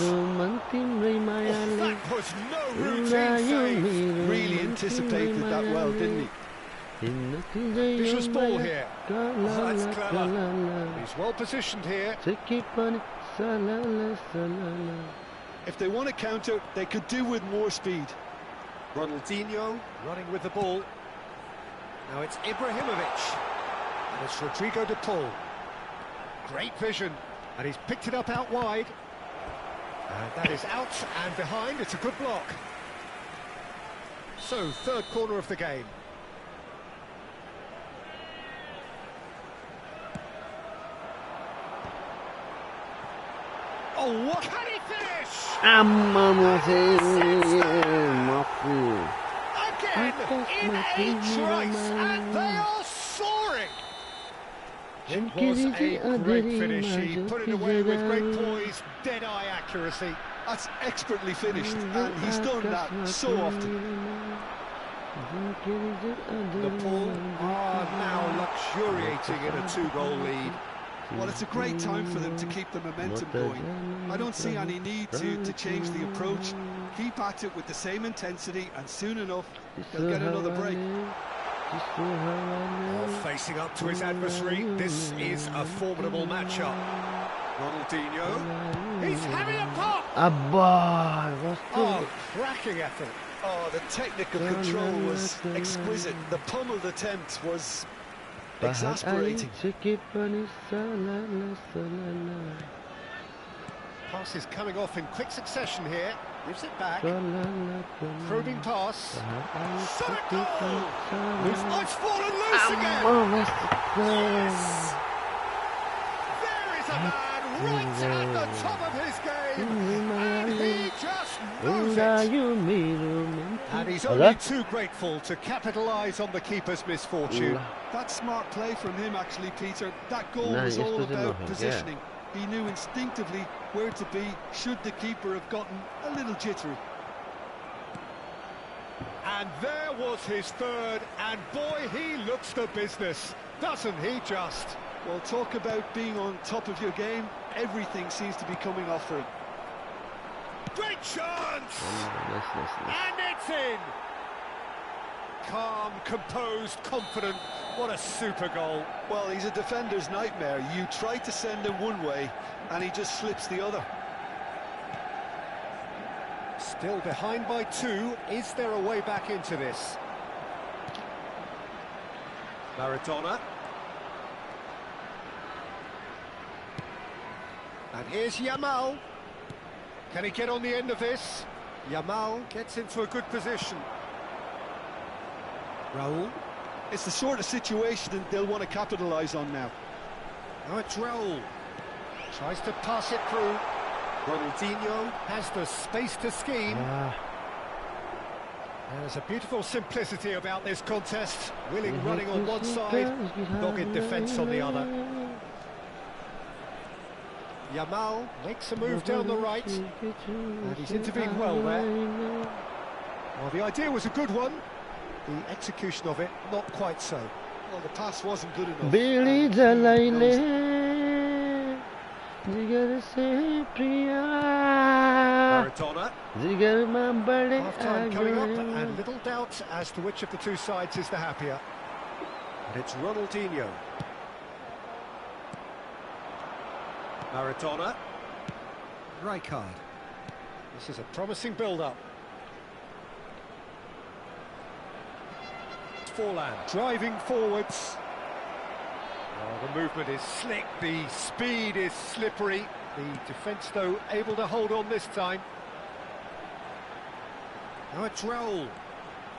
That was no routine save. Really anticipated that well, didn't he? Vicious ball here. Oh, that's clever. He's well positioned here. If they want to counter, they could do with more speed. Ronaldinho running with the ball. Now it's Ibrahimovic. And it's Rodrigo de Paul. Great vision. And he's picked it up out wide. And that is out and behind. It's a good block. So, third corner of the game. Oh, what can he finish? Again, in 8 strikes, and they are soaring. It was a great finish. He put it away with great poise, dead-eye accuracy. That's expertly finished, and he's done that so often. Nepal are now luxuriating in a 2-goal lead. Well, it's a great time for them to keep the momentum going. I don't see any need to change the approach. Keep at it with the same intensity, and soon enough, they'll get another break. Facing up to his adversary, this is a formidable matchup. Ronaldinho, he's having a pop! Oh, cracking effort. Oh, the technical control was exquisite. The pummeled attempt was exasperating. Pass is coming off in quick succession here. Gives it back. Probing pass. Shot it goal! It's fallen loose again! Yes! There is a man right at the top of his game, and he just knows it. And he's only too grateful to capitalise on the keeper's misfortune. That's smart play from him, actually, Peter. That goal was all about positioning. He knew instinctively where to be should the keeper have gotten a little jittery. And there was his third, and boy, he looks the business, doesn't he just? Well, talk about being on top of your game. Everything seems to be coming off for him. Great chance! And it's in! Calm, composed, confident. What a super goal. Well, he's a defender's nightmare. You try to send him one way, and he just slips the other. Still behind by 2. Is there a way back into this? Maradona. And here's Yamal. Can he get on the end of this? Yamal gets into a good position. Raul. It's the sort of situation that they'll want to capitalise on now. Now it's Raul. Tries to pass it through. Ronaldinho has the space to scheme. There's a beautiful simplicity about this contest. Willing running on one side, dogged defence on the other. Yamal makes a move down the right, and he's intervened well there. Well, the idea was a good one, the execution of it not quite so. Well, the pass wasn't good enough. Billy Jalaile, Jigar se priya, Maradona. Jigar ma bade Half-time coming up, and little doubt as to which of the two sides is the happier. And it's Ronaldinho. Maradona. Rijkaard. This is a promising build-up. Forlan driving forwards. Oh, the movement is slick, the speed is slippery. The defence, though, able to hold on this time. Now it's Raul.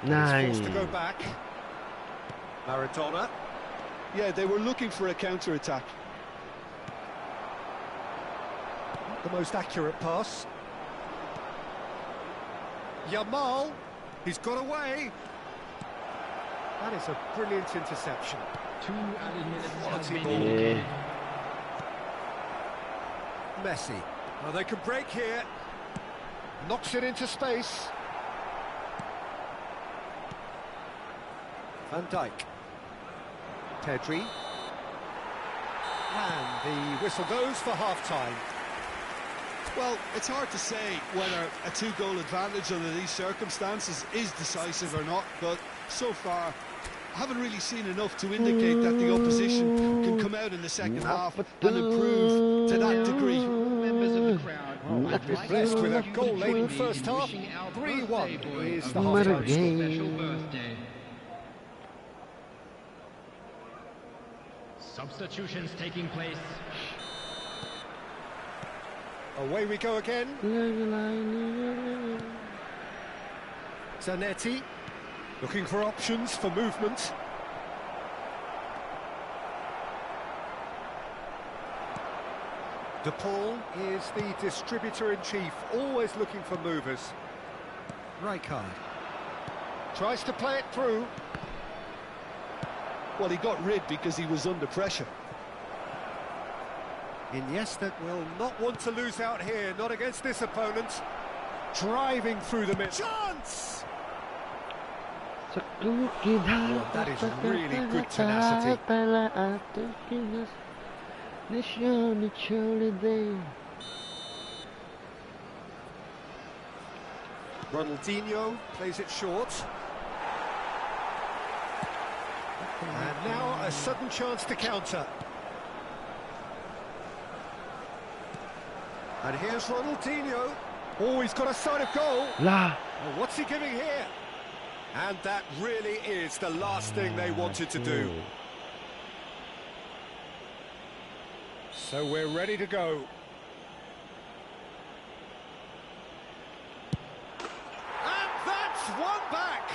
Nice. He's forced to go back. Maradona. Yeah, they were looking for a counter-attack. The most accurate pass. Yamal. He's got away. That is a brilliant interception. 2 added minutes has Quality been ball. indicated. Messi. Well, they can break here. Knocks it into space. Van Dijk. Pedri. And the whistle goes for half-time. Well, it's hard to say whether a 2-goal advantage under these circumstances is decisive or not, but so far I haven't really seen enough to indicate that the opposition can come out in the second half and improve to that degree. Members of the crowd, I've been blessed with a goal-laden first half. 3-1 is the half-time score. special birthday. Substitutions taking place. Away we go again. Zanetti looking for options for movement. De Paul is the distributor-in-chief, always looking for movers. Rijkaard tries to play it through. Well, he got rid because he was under pressure. Iniesta will not want to lose out here, not against this opponent. Driving through the middle. Chance! Oh, that is really good tenacity. Ronaldinho plays it short. And now a sudden chance to counter. And here's Ronaldinho. Oh, he's got a sight of goal. La. Well, what's he giving here? And that really is the last thing they wanted to do. So we're ready to go. And that's one back.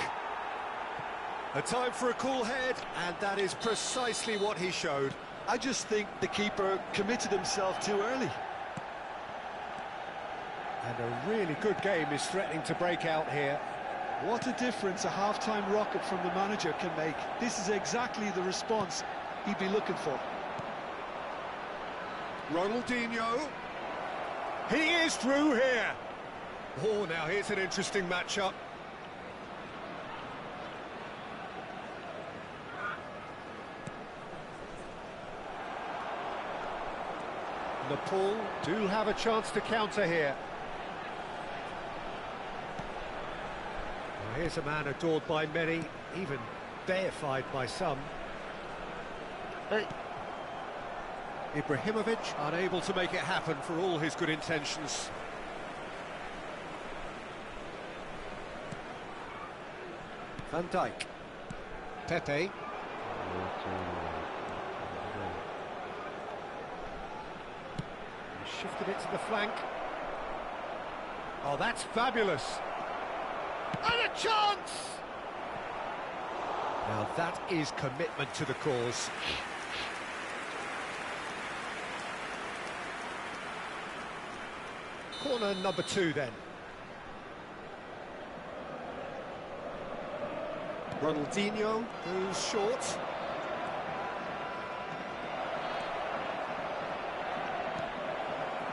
A time for a cool head, and that is precisely what he showed. I just think the keeper committed himself too early. And a really good game is threatening to break out here. What a difference a half-time rocket from the manager can make. This is exactly the response he'd be looking for. Ronaldinho. He is through here. Oh, now here's an interesting matchup. Nepal do have a chance to counter here. Well, here's a man adored by many, even deified by some. Hey. Ibrahimovic unable to make it happen for all his good intentions. Van Dijk. Pepe. Shifted it to the flank. Oh, that's fabulous. And a chance! Now that is commitment to the cause. Corner number 2 then. Ronaldinho goes short.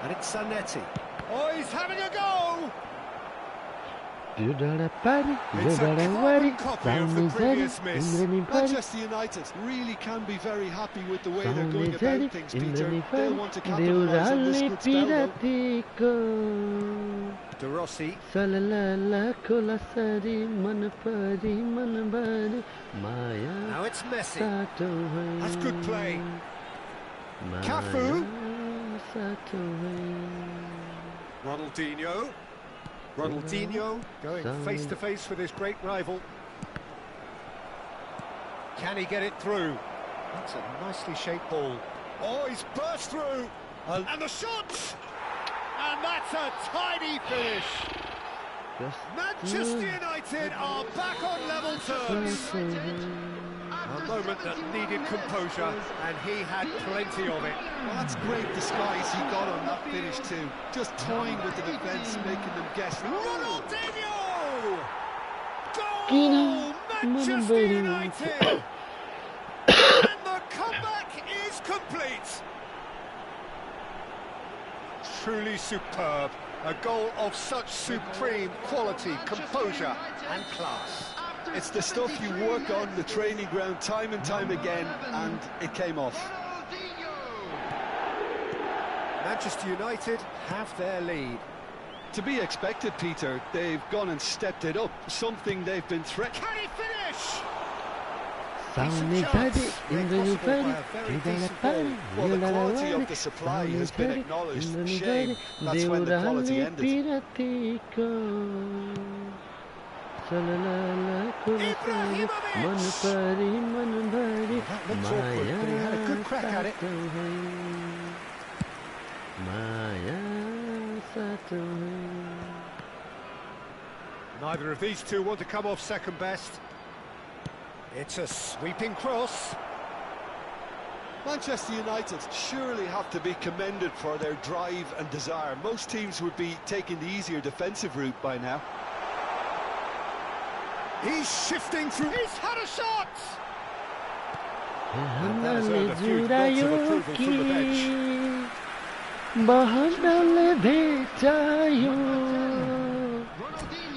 And it's Zanetti. Oh, he's having a go! You gotta party, you It's a gotta carbon worry. copy of the previous miss. Manchester United really can be very happy with the way they're going about things, Peter. They'll want to capitalise on this good spell, though. De Rossi. Now it's Messi. That's good play. Cafu. Ronaldinho. Ronaldinho going face to face with his great rival. Can he get it through? That's a nicely shaped ball. Oh, he's burst through. And the shot! And that's a tidy finish. Manchester United are back on level terms. A moment that needed composure, and he had plenty of it. Well, that's great disguise he got on that finish too. Just toying with the defence, making them guess. Ronaldinho! Goal! Manchester United! And the comeback is complete. Truly superb. A goal of such supreme quality, composure and class. It's the stuff you work on the training ground time and time again, and it came off. Manchester United have their lead. To be expected, Peter. They've gone and stepped it up, something they've been threatening. Can he finish? Well, the quality of the supply has been acknowledged. Shame, that's when the quality ended. Ibrahimovic! That looks awkward, but he had a good crack at it. Neither of these two want to come off second best. It's a sweeping cross. Manchester United surely have to be commended for their drive and desire. Most teams would be taking the easier defensive route by now. He's shifting through. He's had a shot! And that has earned a few nods of approval from the bench.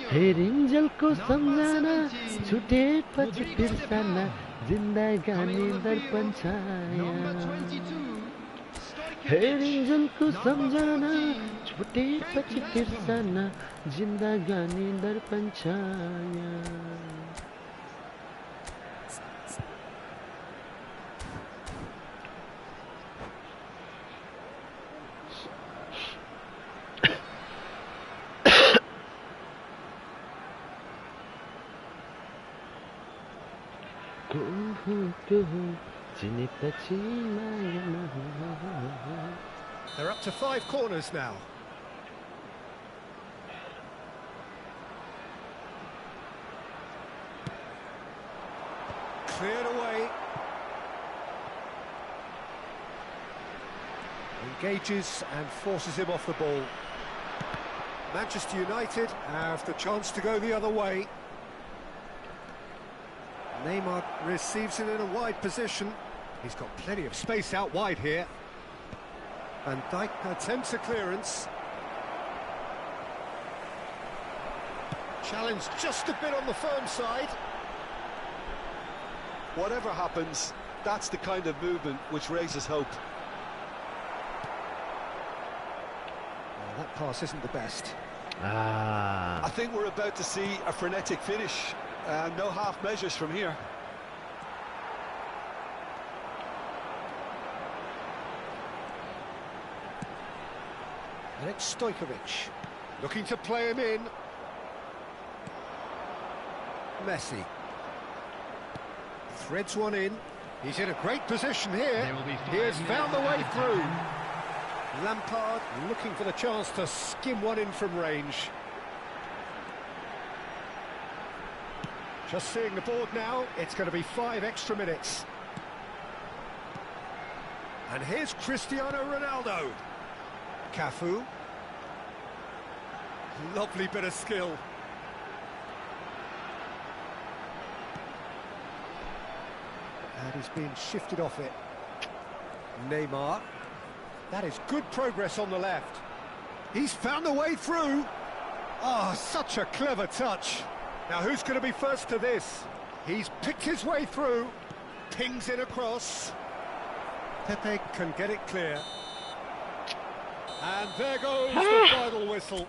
हेरिंजल को समझाना छूटे पछि बिर्सना जिंदगानी दर्पण छाया हेरिंजल को समझाना छूटे पछि बिर्सना जिंदगानी दर्पण छाया They're up to 5 corners now. Cleared away. Engages and forces him off the ball. Manchester United have the chance to go the other way. Neymar receives it in a wide position. He's got plenty of space out wide here. Van Dijk attempts a clearance. Challenge just a bit on the firm side. Whatever happens, that's the kind of movement which raises hope. Well, that pass isn't the best. I think we're about to see a frenetic finish. No half measures from here. And it's Stojkovic, looking to play him in. Messi. Threads one in. He's in a great position here. He has found the way through. Lampard looking for the chance to skim one in from range. Just seeing the board now, it's going to be 5 extra minutes. And here's Cristiano Ronaldo. Cafu. Lovely bit of skill. And he's been shifted off it. Neymar. That is good progress on the left. He's found a way through. Ah, such a clever touch. Now who's going to be first to this? He's picked his way through. Pings it across. Pepe can get it clear. And there goes the final whistle.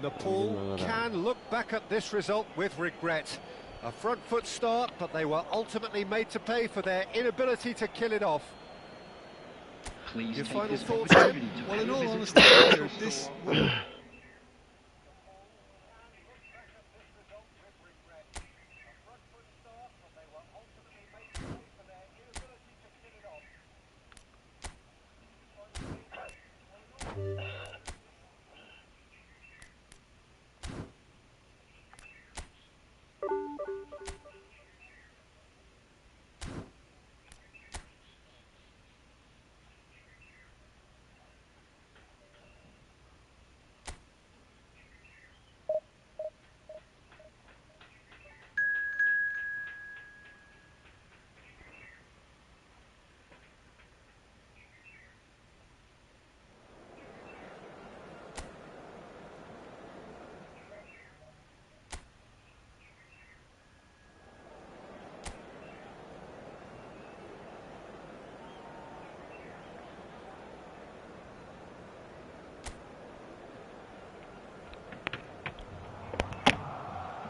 Nepal can look back at this result with regret. A front foot start, but they were ultimately made to pay for their inability to kill it off. Please Your take final this thoughts, opportunity Jim? to Well, in pay a all visit honesty, to the Peter, this... store.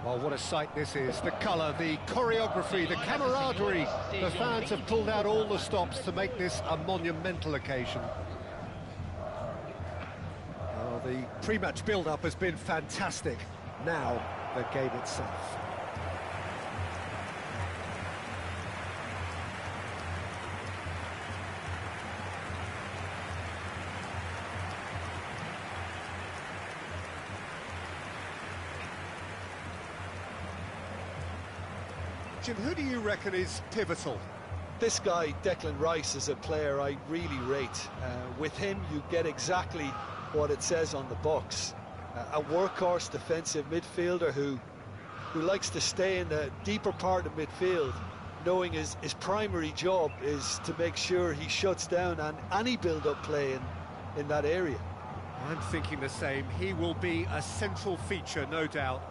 Oh, what a sight this is. The colour, the choreography, the camaraderie. The fans have pulled out all the stops to make this a monumental occasion. Oh, the pre-match build-up has been fantastic. Now, the game itself. Jim, who do you reckon is pivotal? This guy, Declan Rice, is a player I really rate. With him, you get exactly what it says on the box. A workhorse defensive midfielder who likes to stay in the deeper part of midfield, knowing his primary job is to make sure he shuts down any build-up play in that area. I'm thinking the same. He will be a central feature, no doubt.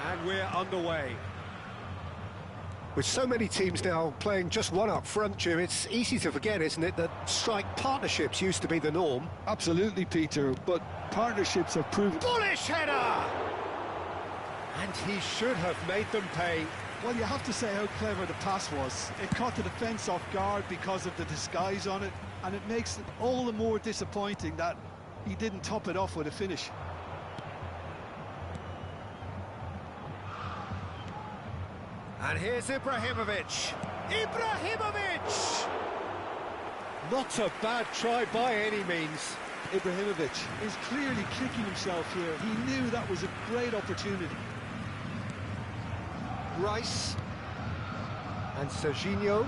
And we're underway. With so many teams now playing just one up front, Jim, it's easy to forget, isn't it, that strike partnerships used to be the norm. Absolutely, Peter, but partnerships have proven... Bullish header! And he should have made them pay. Well, you have to say how clever the pass was. It caught the defence off guard because of the disguise on it, and it makes it all the more disappointing that he didn't top it off with a finish. And here's Ibrahimovic. Ibrahimovic! Not a bad try by any means. Ibrahimovic is clearly kicking himself here. He knew that was a great opportunity. Rice. And Serginho.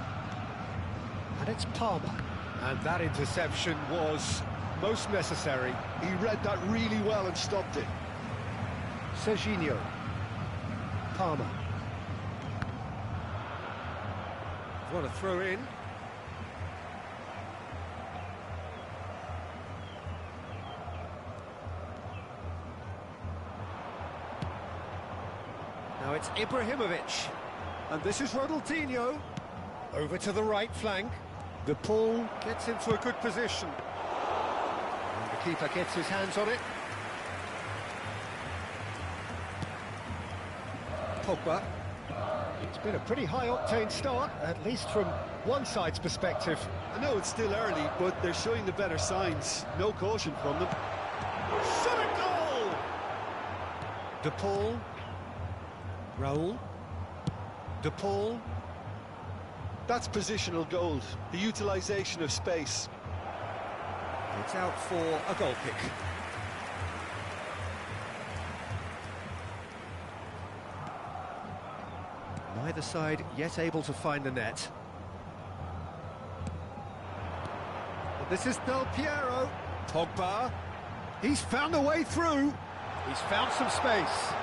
And it's Palmer. And that interception was most necessary. He read that really well and stopped it. Serginho. Palmer. Want to throw in. Now it's Ibrahimovic. And this is Ronaldinho. Over to the right flank. The ball gets into a good position. And the keeper gets his hands on it. Pogba. It's been a pretty high-octane start, at least from one side's perspective. I know it's still early, but they're showing the better signs. No caution from them. Shot a goal! De Paul. Raul. De Paul. That's positional gold, the utilisation of space. It's out for a goal kick. Neither side yet able to find the net. But this is Del Piero. Pogba. He's found a way through. He's found some space.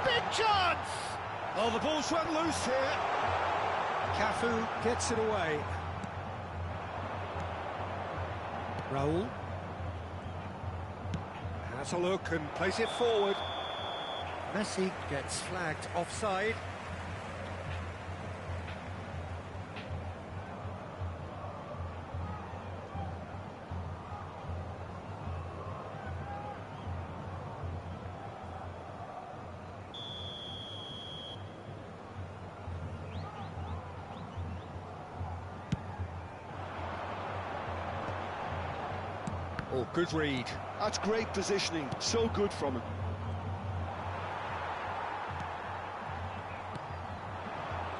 Big chance! Oh, the ball's run loose here. Cafu gets it away. Raul has a look and plays it forward. Messi gets flagged offside. Oh, good read. That's great positioning, so good from him.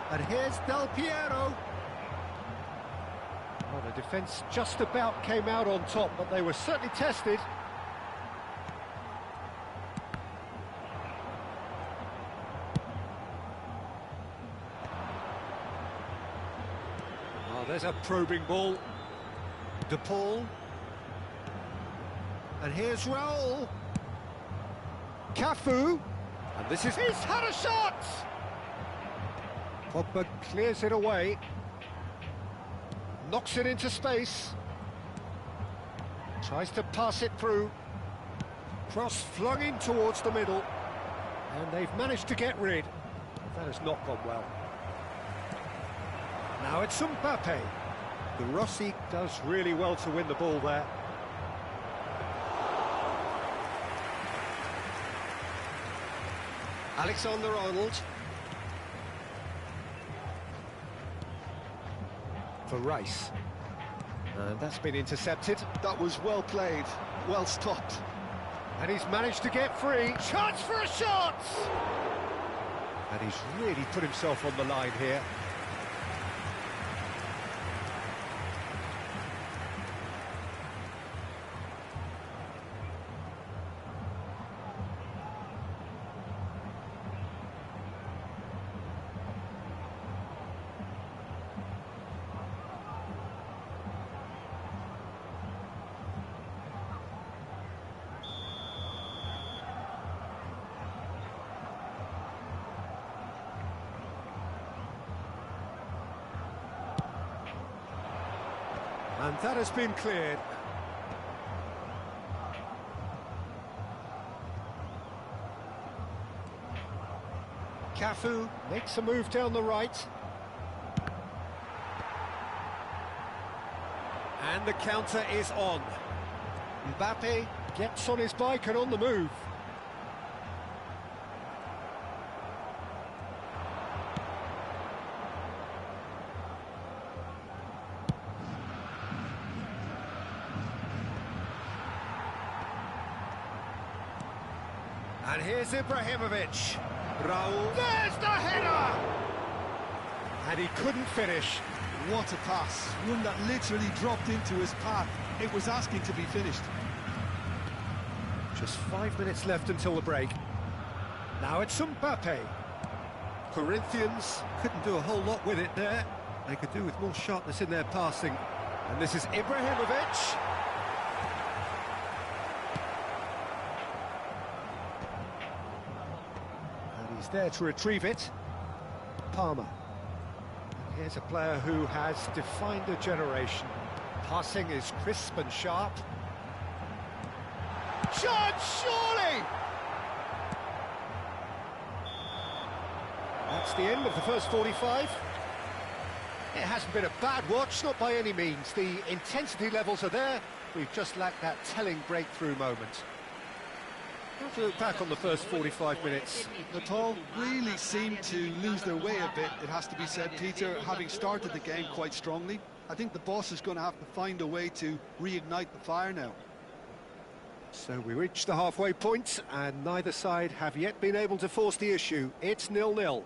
And here's Del Piero. Oh, the defence just about came out on top, but they were certainly tested. Oh, there's a probing ball. De Paul. And here's Raul. Cafu. And this is... He's had a shot! Pogba clears it away. Knocks it into space. Tries to pass it through. Cross flung in towards the middle. And they've managed to get rid. That has not gone well. Now it's Mbappe. The Rossi does really well to win the ball there. Alexander-Arnold. For Rice. And that's been intercepted. That was well played, well stopped. And he's managed to get free. Chance for a shot! And he's really put himself on the line here. And that has been cleared. Cafu makes a move down the right. And the counter is on. Mbappe gets on his bike and on the move. And here's Ibrahimovic. Raul. There's the header! And he couldn't finish. What a pass. One that literally dropped into his path. It was asking to be finished. Just 5 minutes left until the break. Now it's Mbappe. Corinthians couldn't do a whole lot with it there. They could do with more sharpness in their passing. And this is Ibrahimovic. He's there to retrieve it. Palmer. And here's a player who has defined a generation. Passing is crisp and sharp. Chance, surely! That's the end of the first 45. It hasn't been a bad watch, not by any means. The intensity levels are there. We've just lacked that telling breakthrough moment. Have to look back on the first 45 minutes. Nepal really seemed to lose their way a bit, it has to be said, Peter, having started the game quite strongly. I think the boss is going to have to find a way to reignite the fire now. So we reach the halfway point, and neither side have yet been able to force the issue. It's 0-0.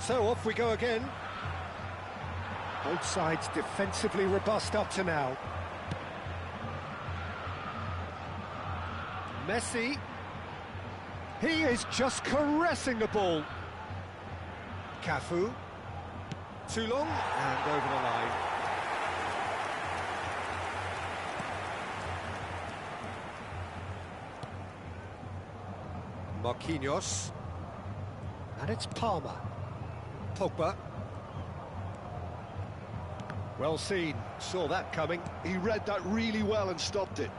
So off we go again. Both sides defensively robust up to now. Messi. He is just caressing the ball. Cafu. Too long and over the line. Marquinhos. And it's Palmer. Pogba. Well seen, saw that coming. He read that really well and stopped it.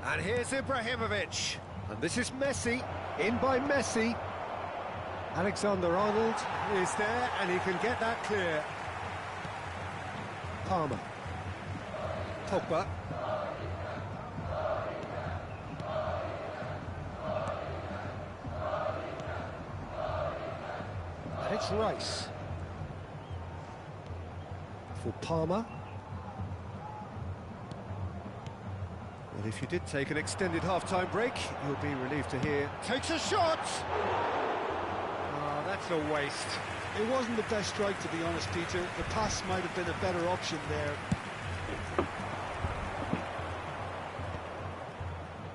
And here's Ibrahimovic. And this is Messi, in by Messi. Alexander-Arnold is there and he can get that clear. Palmer. Pogba. And it's Rice. For Palmer. Well, if you did take an extended half-time break, you'll be relieved to hear. Takes a shot! Oh, that's a waste. It wasn't the best strike, to be honest, Peter. The pass might have been a better option there.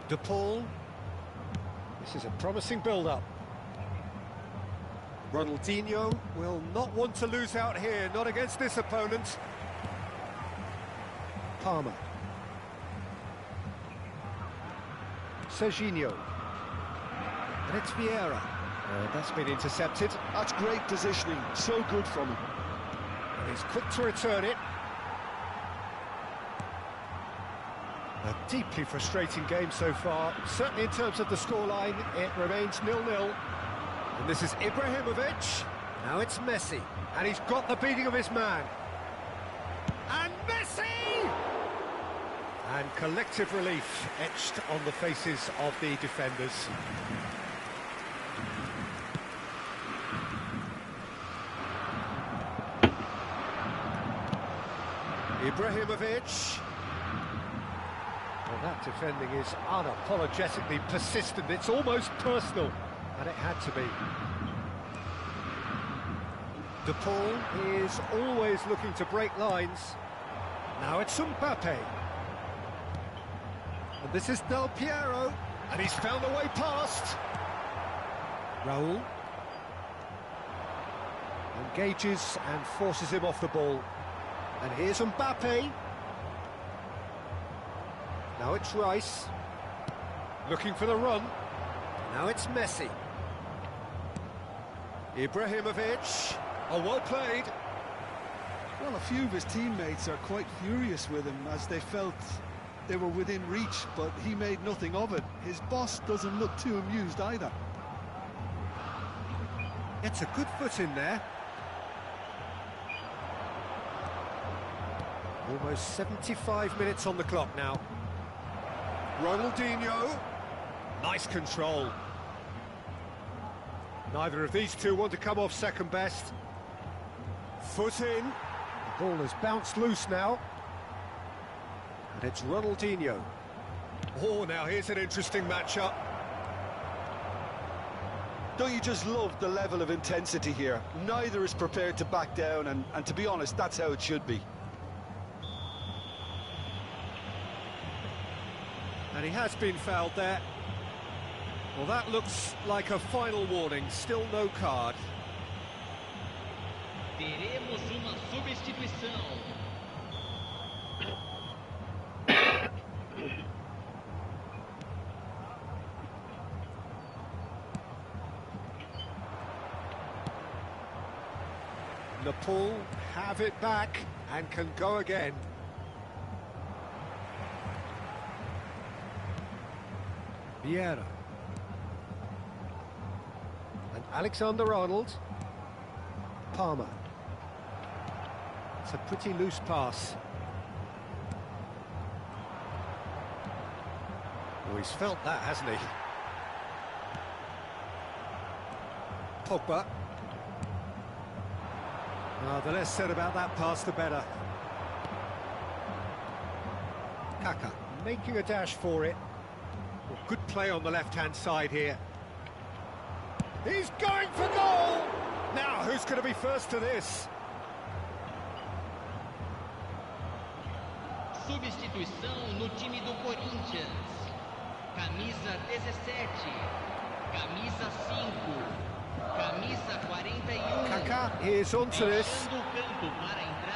De Paul. This is a promising build-up. Ronaldinho will not want to lose out here, not against this opponent. Palmer. Serginho. And it's Vieira. That's been intercepted. That's great positioning, so good from him. And he's quick to return it. A deeply frustrating game so far. Certainly in terms of the scoreline, it remains 0-0. And this is Ibrahimovic. Now it's Messi. And he's got the beating of his man. And Messi! And collective relief etched on the faces of the defenders. Ibrahimovic. Well, that defending is unapologetically persistent. It's almost personal, and it had to be. De Paul is always looking to break lines. Now it's Mbappe. And this is Del Piero, and he's found a way past. Raul engages and forces him off the ball. And here's Mbappe. Now it's Rice. Looking for the run. Now it's Messi. Ibrahimovic. Oh, well played. Well, a few of his teammates are quite furious with him as they felt they were within reach, but he made nothing of it. His boss doesn't look too amused either. It's a good foot in there. Almost 75 minutes on the clock now. Ronaldinho. Nice control. Neither of these two want to come off second best. Foot in. The ball has bounced loose now. And it's Ronaldinho. Oh, now here's an interesting matchup. Don't you just love the level of intensity here? Neither is prepared to back down, and to be honest, that's how it should be. And he has been fouled there. Well, that looks like a final warning. Still no card. Teremos uma substituição. Nepal have it back and can go again. Vieira. And Alexander-Arnold. Palmer. It's a pretty loose pass. Oh, he's felt that, hasn't he? Pogba. The less said about that pass, the better. Kaka making a dash for it. Well, good play on the left-hand side here. He's going for goal! Now, who's going to be first to this? Substituição no time do Corinthians. Camisa 17, camisa 5, camisa 41. Kaka is onto this.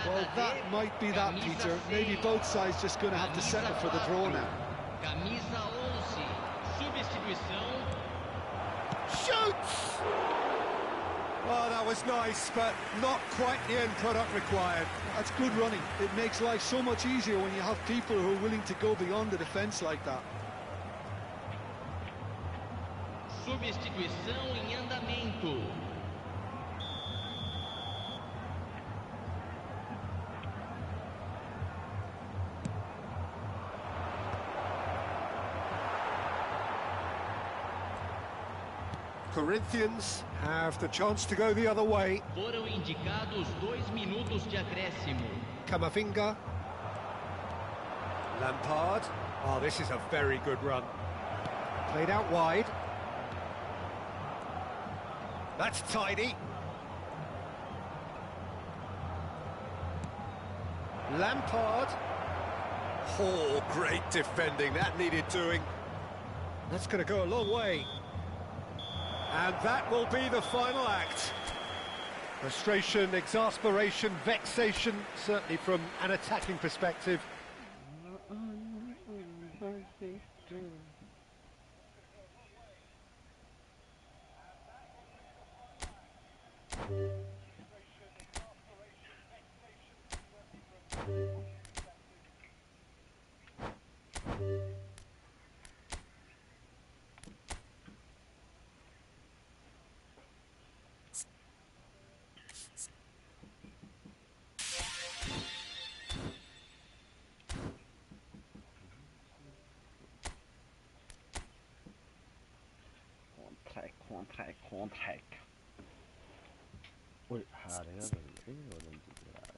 Well, that might be that, Peter. Maybe both sides just going to have to settle for the draw now. Camisa 11, substituição. Shoots! Oh, that was nice, but not quite the end product required. That's good running. It makes life so much easier when you have people who are willing to go beyond the defence like that. Substituição em andamento. Corinthians have the chance to go the other way. Foram indicados 2 minutos de acréscimo. Camavinga. Lampard. Oh, this is a very good run. Played out wide. That's tidy. Lampard. Oh, great defending. That needed doing. That's going to go a long way. And that will be the final act. Frustration, exasperation, vexation, certainly from an attacking perspective. Contact. Oj, här är väl inte där.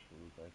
Fullback.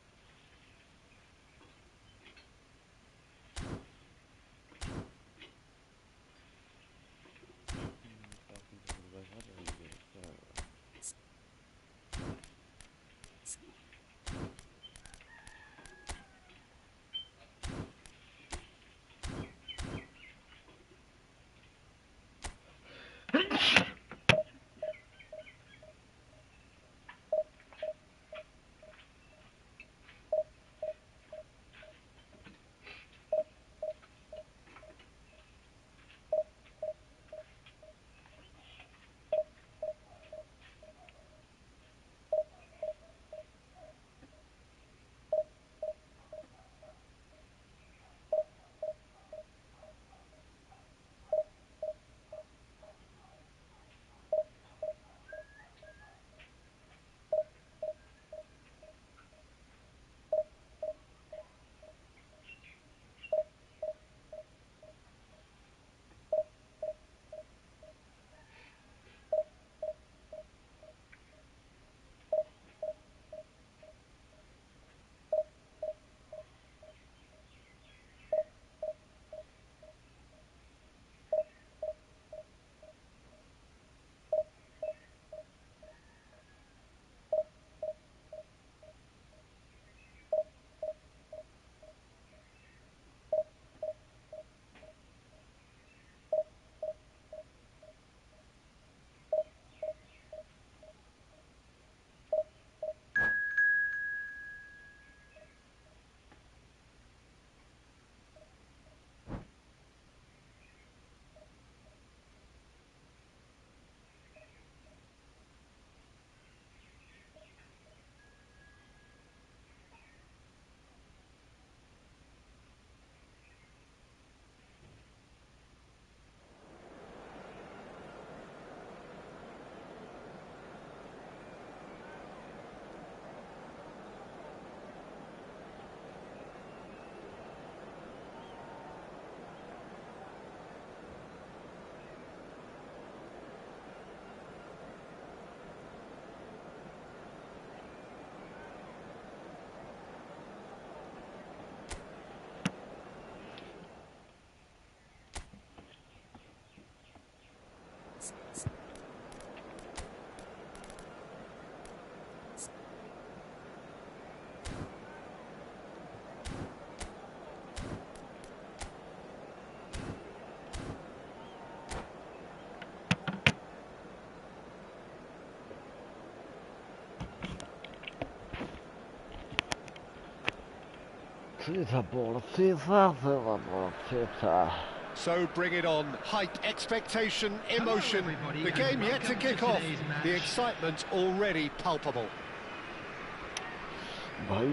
So bring it on. Hype, expectation, emotion. The game yet to kick off. The excitement already palpable.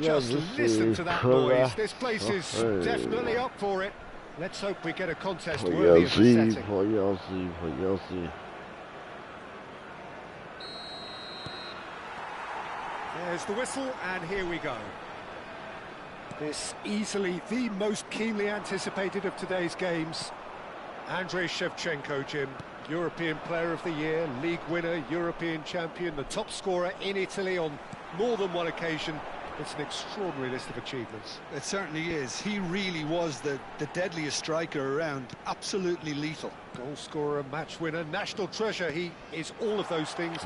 Just listen to that noise. This place is definitely up for it. Let's hope we get a contest worthy of the setting. There's the whistle, and here we go. This easily the most keenly anticipated of today's games. Andrei Shevchenko, Jim, European Player of the Year, League winner, European champion, the top scorer in Italy on more than one occasion. It's an extraordinary list of achievements. It certainly is. He really was the deadliest striker around. Absolutely lethal. Goal scorer, match winner, national treasure. He is all of those things.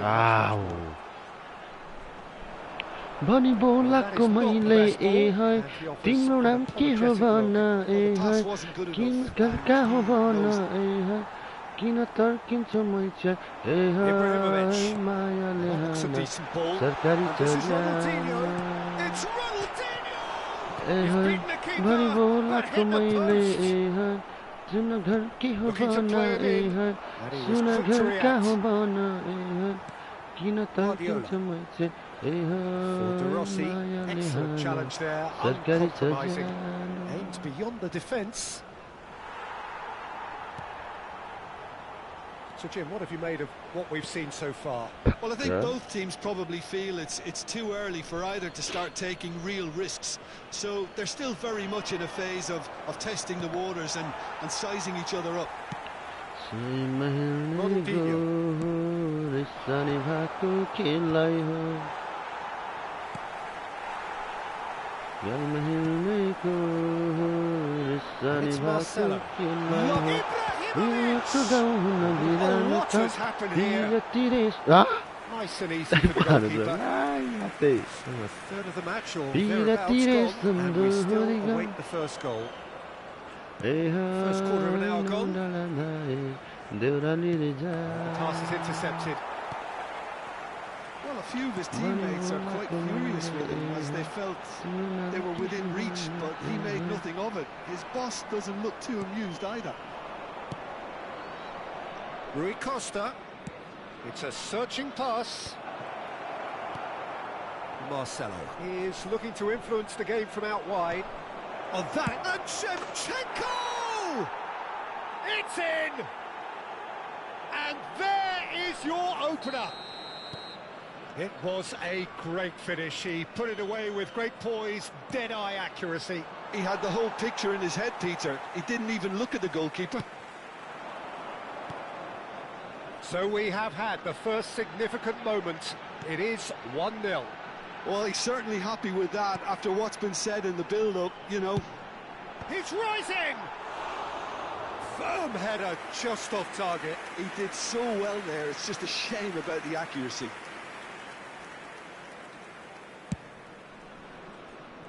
Bani bolako maile hai timro naam ke ho bhana hai kin karka ho bhana hai kin tarkincho mai cha hai maya le hana sarkari chala It's Ronaldinho. hai bani bolako maile hai suna ghar ke ho bhana hai suna ghar ka ho bhana hai kin tarkincho mai cha. For De Rossi, excellent challenge there, uncompromising, aimed beyond the defence. So Jim, what have you made of what we've seen so far? Well, I think both teams probably feel it's too early for either to start taking real risks. So they're still very much in a phase of testing the waters and sizing each other up. It's Marcelo. What has happened here? Nice and easy for the goalkeeper. Third of the match or thereabouts gone, and we still await the first goal. First quarter of an hour gone. The pass is intercepted. Well, a few of his teammates are quite furious with him as they felt they were within reach, but he made nothing of it. His boss doesn't look too amused either. Rui Costa. It's a searching pass. Marcelo is looking to influence the game from out wide. On that, and Shevchenko! It's in! And there is your opener. It was a great finish. He put it away with great poise, dead-eye accuracy. He had the whole picture in his head, Peter. He didn't even look at the goalkeeper. So we have had the first significant moment. It is 1-0. Well, he's certainly happy with that after what's been said in the build-up, you know. He's rising! Firm header, just off target. He did so well there, it's just a shame about the accuracy.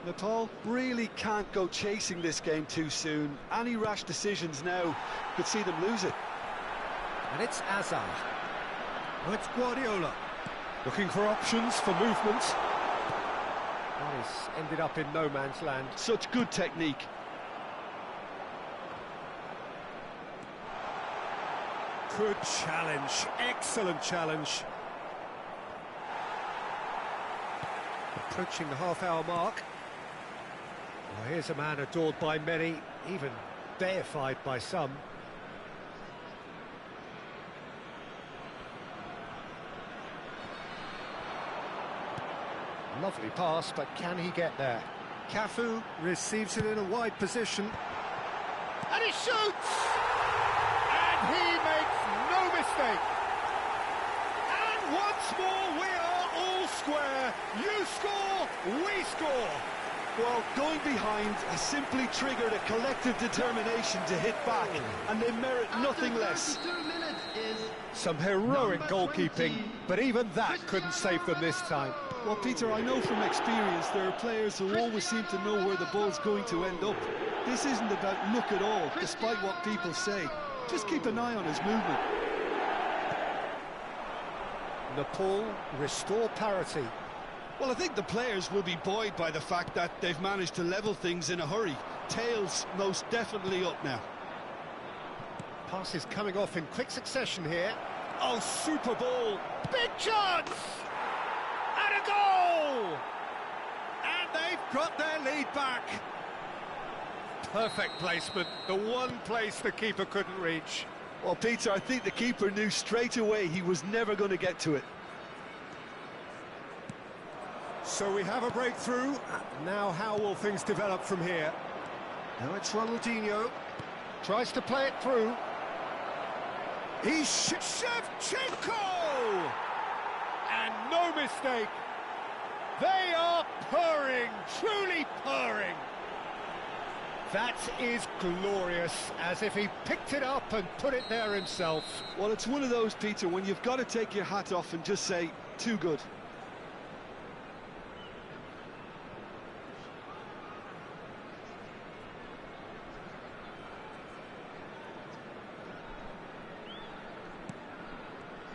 Nepal really can't go chasing this game too soon. Any rash decisions now could see them lose it. And it's Hazard. Oh, it's Guardiola. Looking for options for movement. That has ended up in no man's land. Such good technique. Good challenge. Excellent challenge. Approaching the half-hour mark. Well, here's a man adored by many, even deified by some. Lovely pass, but can he get there? Cafu receives it in a wide position. And he shoots! And he makes no mistake. And once more, we are all square. You score, we score. Well, going behind has simply triggered a collective determination to hit back, and they merit nothing less. Some heroic goalkeeping, but even that couldn't save them this time. Well, Peter, I know from experience there are players who always seem to know where the ball's going to end up. This isn't about luck at all, despite what people say. Just keep an eye on his movement. Nepal restore parity. Well, I think the players will be buoyed by the fact that they've managed to level things in a hurry. Tails most definitely up now. Passes coming off in quick succession here. Oh, super ball! Big chance! And a goal! And they've got their lead back. Perfect placement, the one place the keeper couldn't reach. Well, Peter, I think the keeper knew straight away he was never going to get to it. So we have a breakthrough. Now how will things develop from here? Now it's Ronaldinho. Tries to play it through. He's Shevchenko! And no mistake. They are purring, truly purring. That is glorious, as if he picked it up and put it there himself. Well, it's one of those, Peter, when you've got to take your hat off and just say, too good.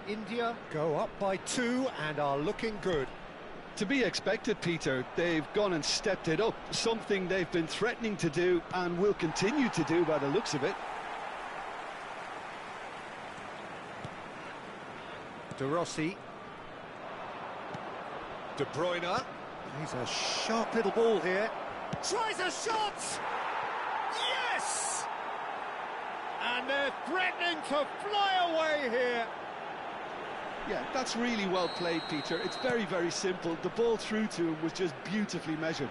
India go up by 2 and are looking good. To be expected, Peter. They've gone and stepped it up, something they've been threatening to do and will continue to do by the looks of it. De Rossi. De Bruyne. He's a sharp little ball here. Tries a shot! Yes! And they're threatening to fly away here. Yeah, that's really well played, Peter. It's very, very simple. The ball through to him was just beautifully measured.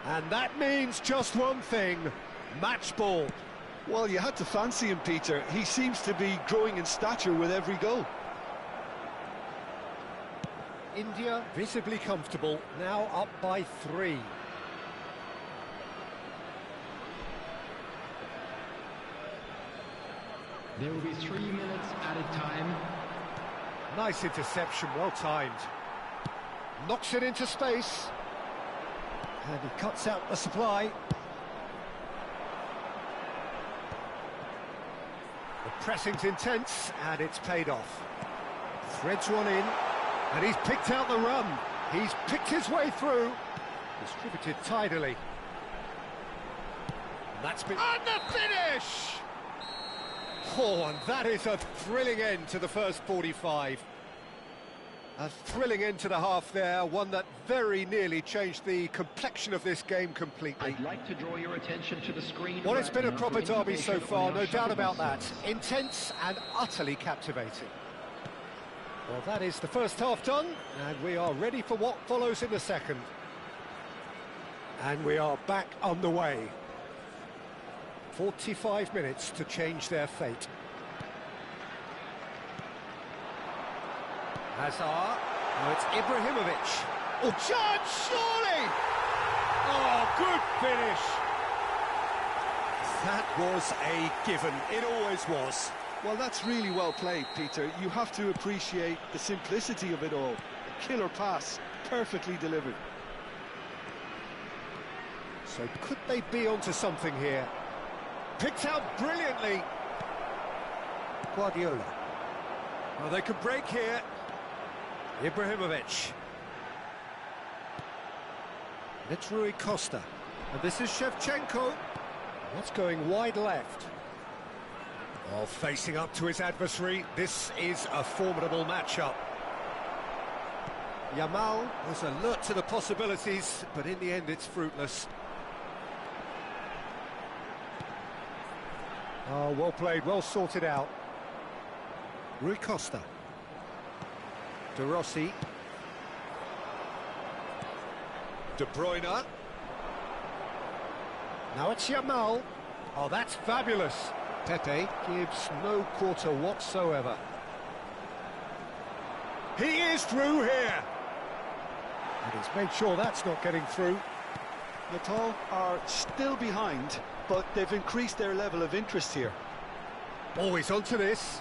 And that means just one thing, match ball. Well, you had to fancy him, Peter. He seems to be growing in stature with every goal. India visibly comfortable, now up by 3. There will be 3 minutes added time. Nice interception, well timed. Knocks it into space. And he cuts out the supply. The pressing's intense, and it's paid off. Threads one in, and he's picked out the run. He's picked his way through. Distributed tidily. And that's been... And the finish! Oh, and that is a thrilling end to the first 45. A thrilling end to the half there, one that very nearly changed the complexion of this game completely. I'd like to draw your attention to the screen. Well, it's been a proper derby so far, no doubt about that. Intense and utterly captivating. Well, that is the first half done, and we are ready for what follows in the second. And we are back on the way. 45 minutes to change their fate. Hazard. Now it's Ibrahimovic. Oh, chance, surely! Oh, good finish. That was a given. It always was. Well, that's really well played, Peter. You have to appreciate the simplicity of it all. A killer pass, perfectly delivered. So could they be onto something here? Picked out brilliantly. Guardiola. Well, they could break here. Ibrahimovic. It's Rui Costa. And this is Shevchenko. That's going wide left. Oh, facing up to his adversary. This is a formidable matchup. Yamal was alert to the possibilities, but in the end it's fruitless. Oh, well played, well sorted out. Rui Costa. De Rossi. De Bruyne. Now it's Yamal. Oh, that's fabulous. Pepe gives no quarter whatsoever. He is through here. And he's made sure that's not getting through. Natal are still behind, but they've increased their level of interest here. Always onto this.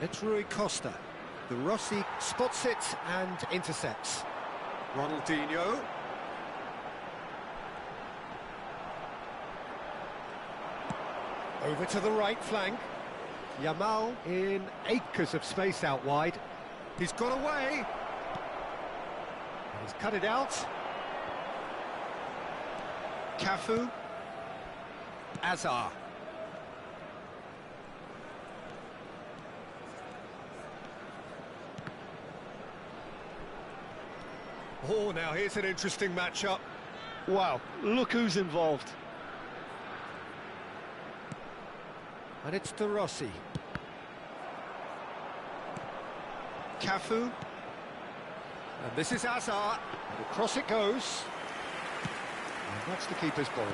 It's Rui Costa. De Rossi spots it and intercepts. Ronaldinho. Over to the right flank. Yamal in acres of space out wide. He's got away. He's cut it out. Cafu. Azar. Oh, now here's an interesting matchup. Wow, look who's involved. And it's De Rossi. Cafu. And this is Azar. And across it goes. And that's the keeper's ball.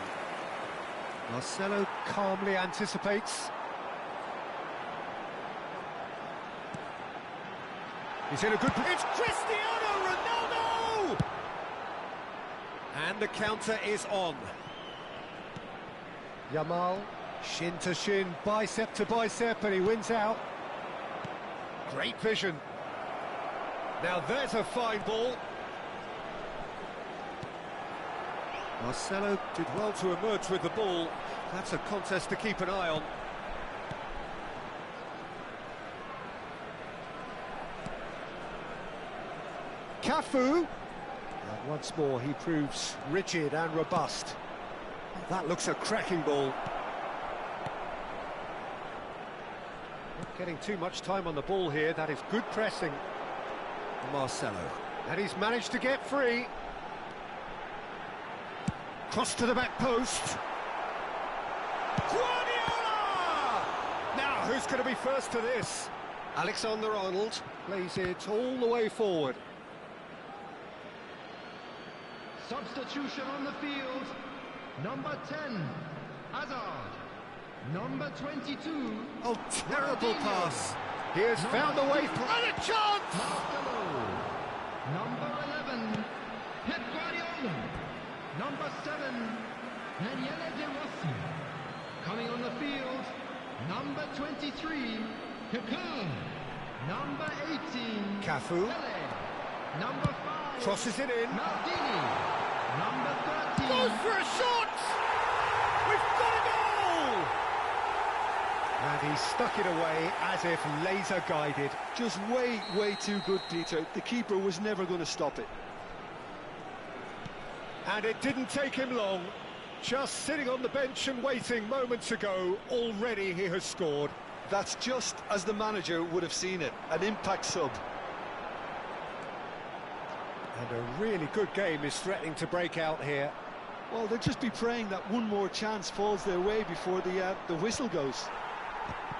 Marcelo calmly anticipates. He's in a good... It's Cristiano Ronaldo! And the counter is on. Yamal, shin to shin, bicep to bicep, and he wins out. Great vision. Now there's a fine ball. Marcelo did well to emerge with the ball. That's a contest to keep an eye on. Cafu. And once more he proves rigid and robust. That looks a cracking ball. Not getting too much time on the ball here. That is good pressing. Marcelo. And he's managed to get free. Cross to the back post. Guardiola! Now, who's going to be first to this? Alexander-Arnold plays it all the way forward. Substitution on the field. Number 10, Hazard. Number 22. Oh, terrible Ronaldinho. pass. He has found a way through. And a chance! Marcelo. Number 11, Pep Guardiola. Number 7, Daniele De Rossi. Coming on the field, number 23, Kaká. Number 18, Cafu. Pele. Number 5, Crosses it in. Maldini. Number 13, Goes for a shot! We've got a goal! And he stuck it away as if laser guided. Just way too good, Peter. The keeper was never going to stop it. And it didn't take him long. Just sitting on the bench and waiting moments ago, already he has scored. That's just as the manager would have seen it, an impact sub. And a really good game is threatening to break out here. Well, they'll just be praying that one more chance falls their way before the whistle goes.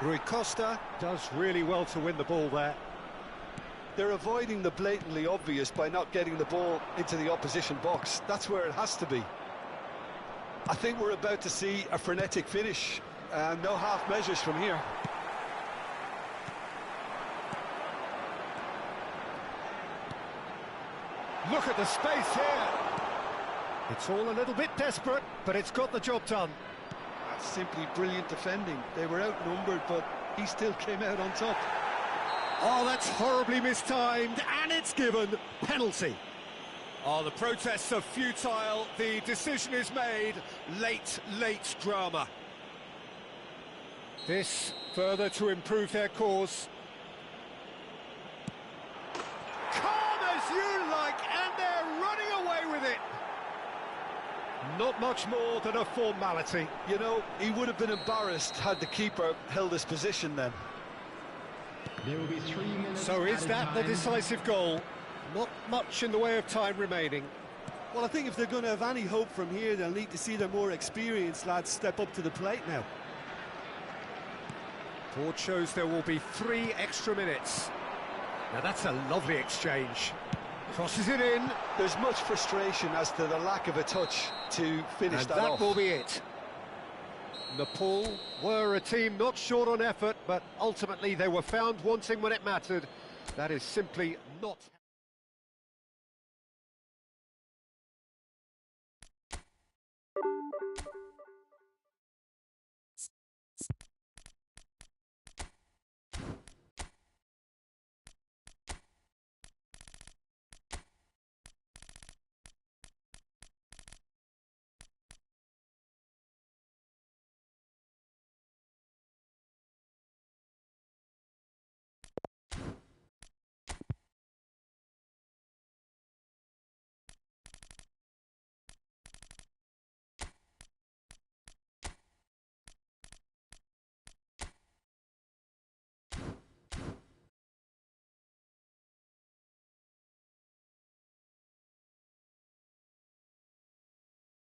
Rui Costa does really well to win the ball there. They're avoiding the blatantly obvious by not getting the ball into the opposition box. That's where it has to be. I think we're about to see a frenetic finish. No half measures from here. Look at the space here. It's all a little bit desperate, but it's got the job done. That's simply brilliant defending. They were outnumbered, but he still came out on top. Oh, that's horribly mistimed, and it's given. Penalty. Oh, the protests are futile. The decision is made. Late drama. This further to improve their cause. Calm as you like, and they're running away with it. Not much more than a formality. You know, he would have been embarrassed had the keeper held his position then. There will be 3 minutes. So is that the decisive goal? Not much in the way of time remaining. Well, I think if they're going to have any hope from here, they'll need to see their more experienced lads step up to the plate now. Board shows there will be 3 extra minutes. Now that's a lovely exchange. Crosses it in. There's much frustration as to the lack of a touch to finish And that that off. will be it. Nepal were a team not short on effort, but ultimately they were found wanting when it mattered. That is simply not...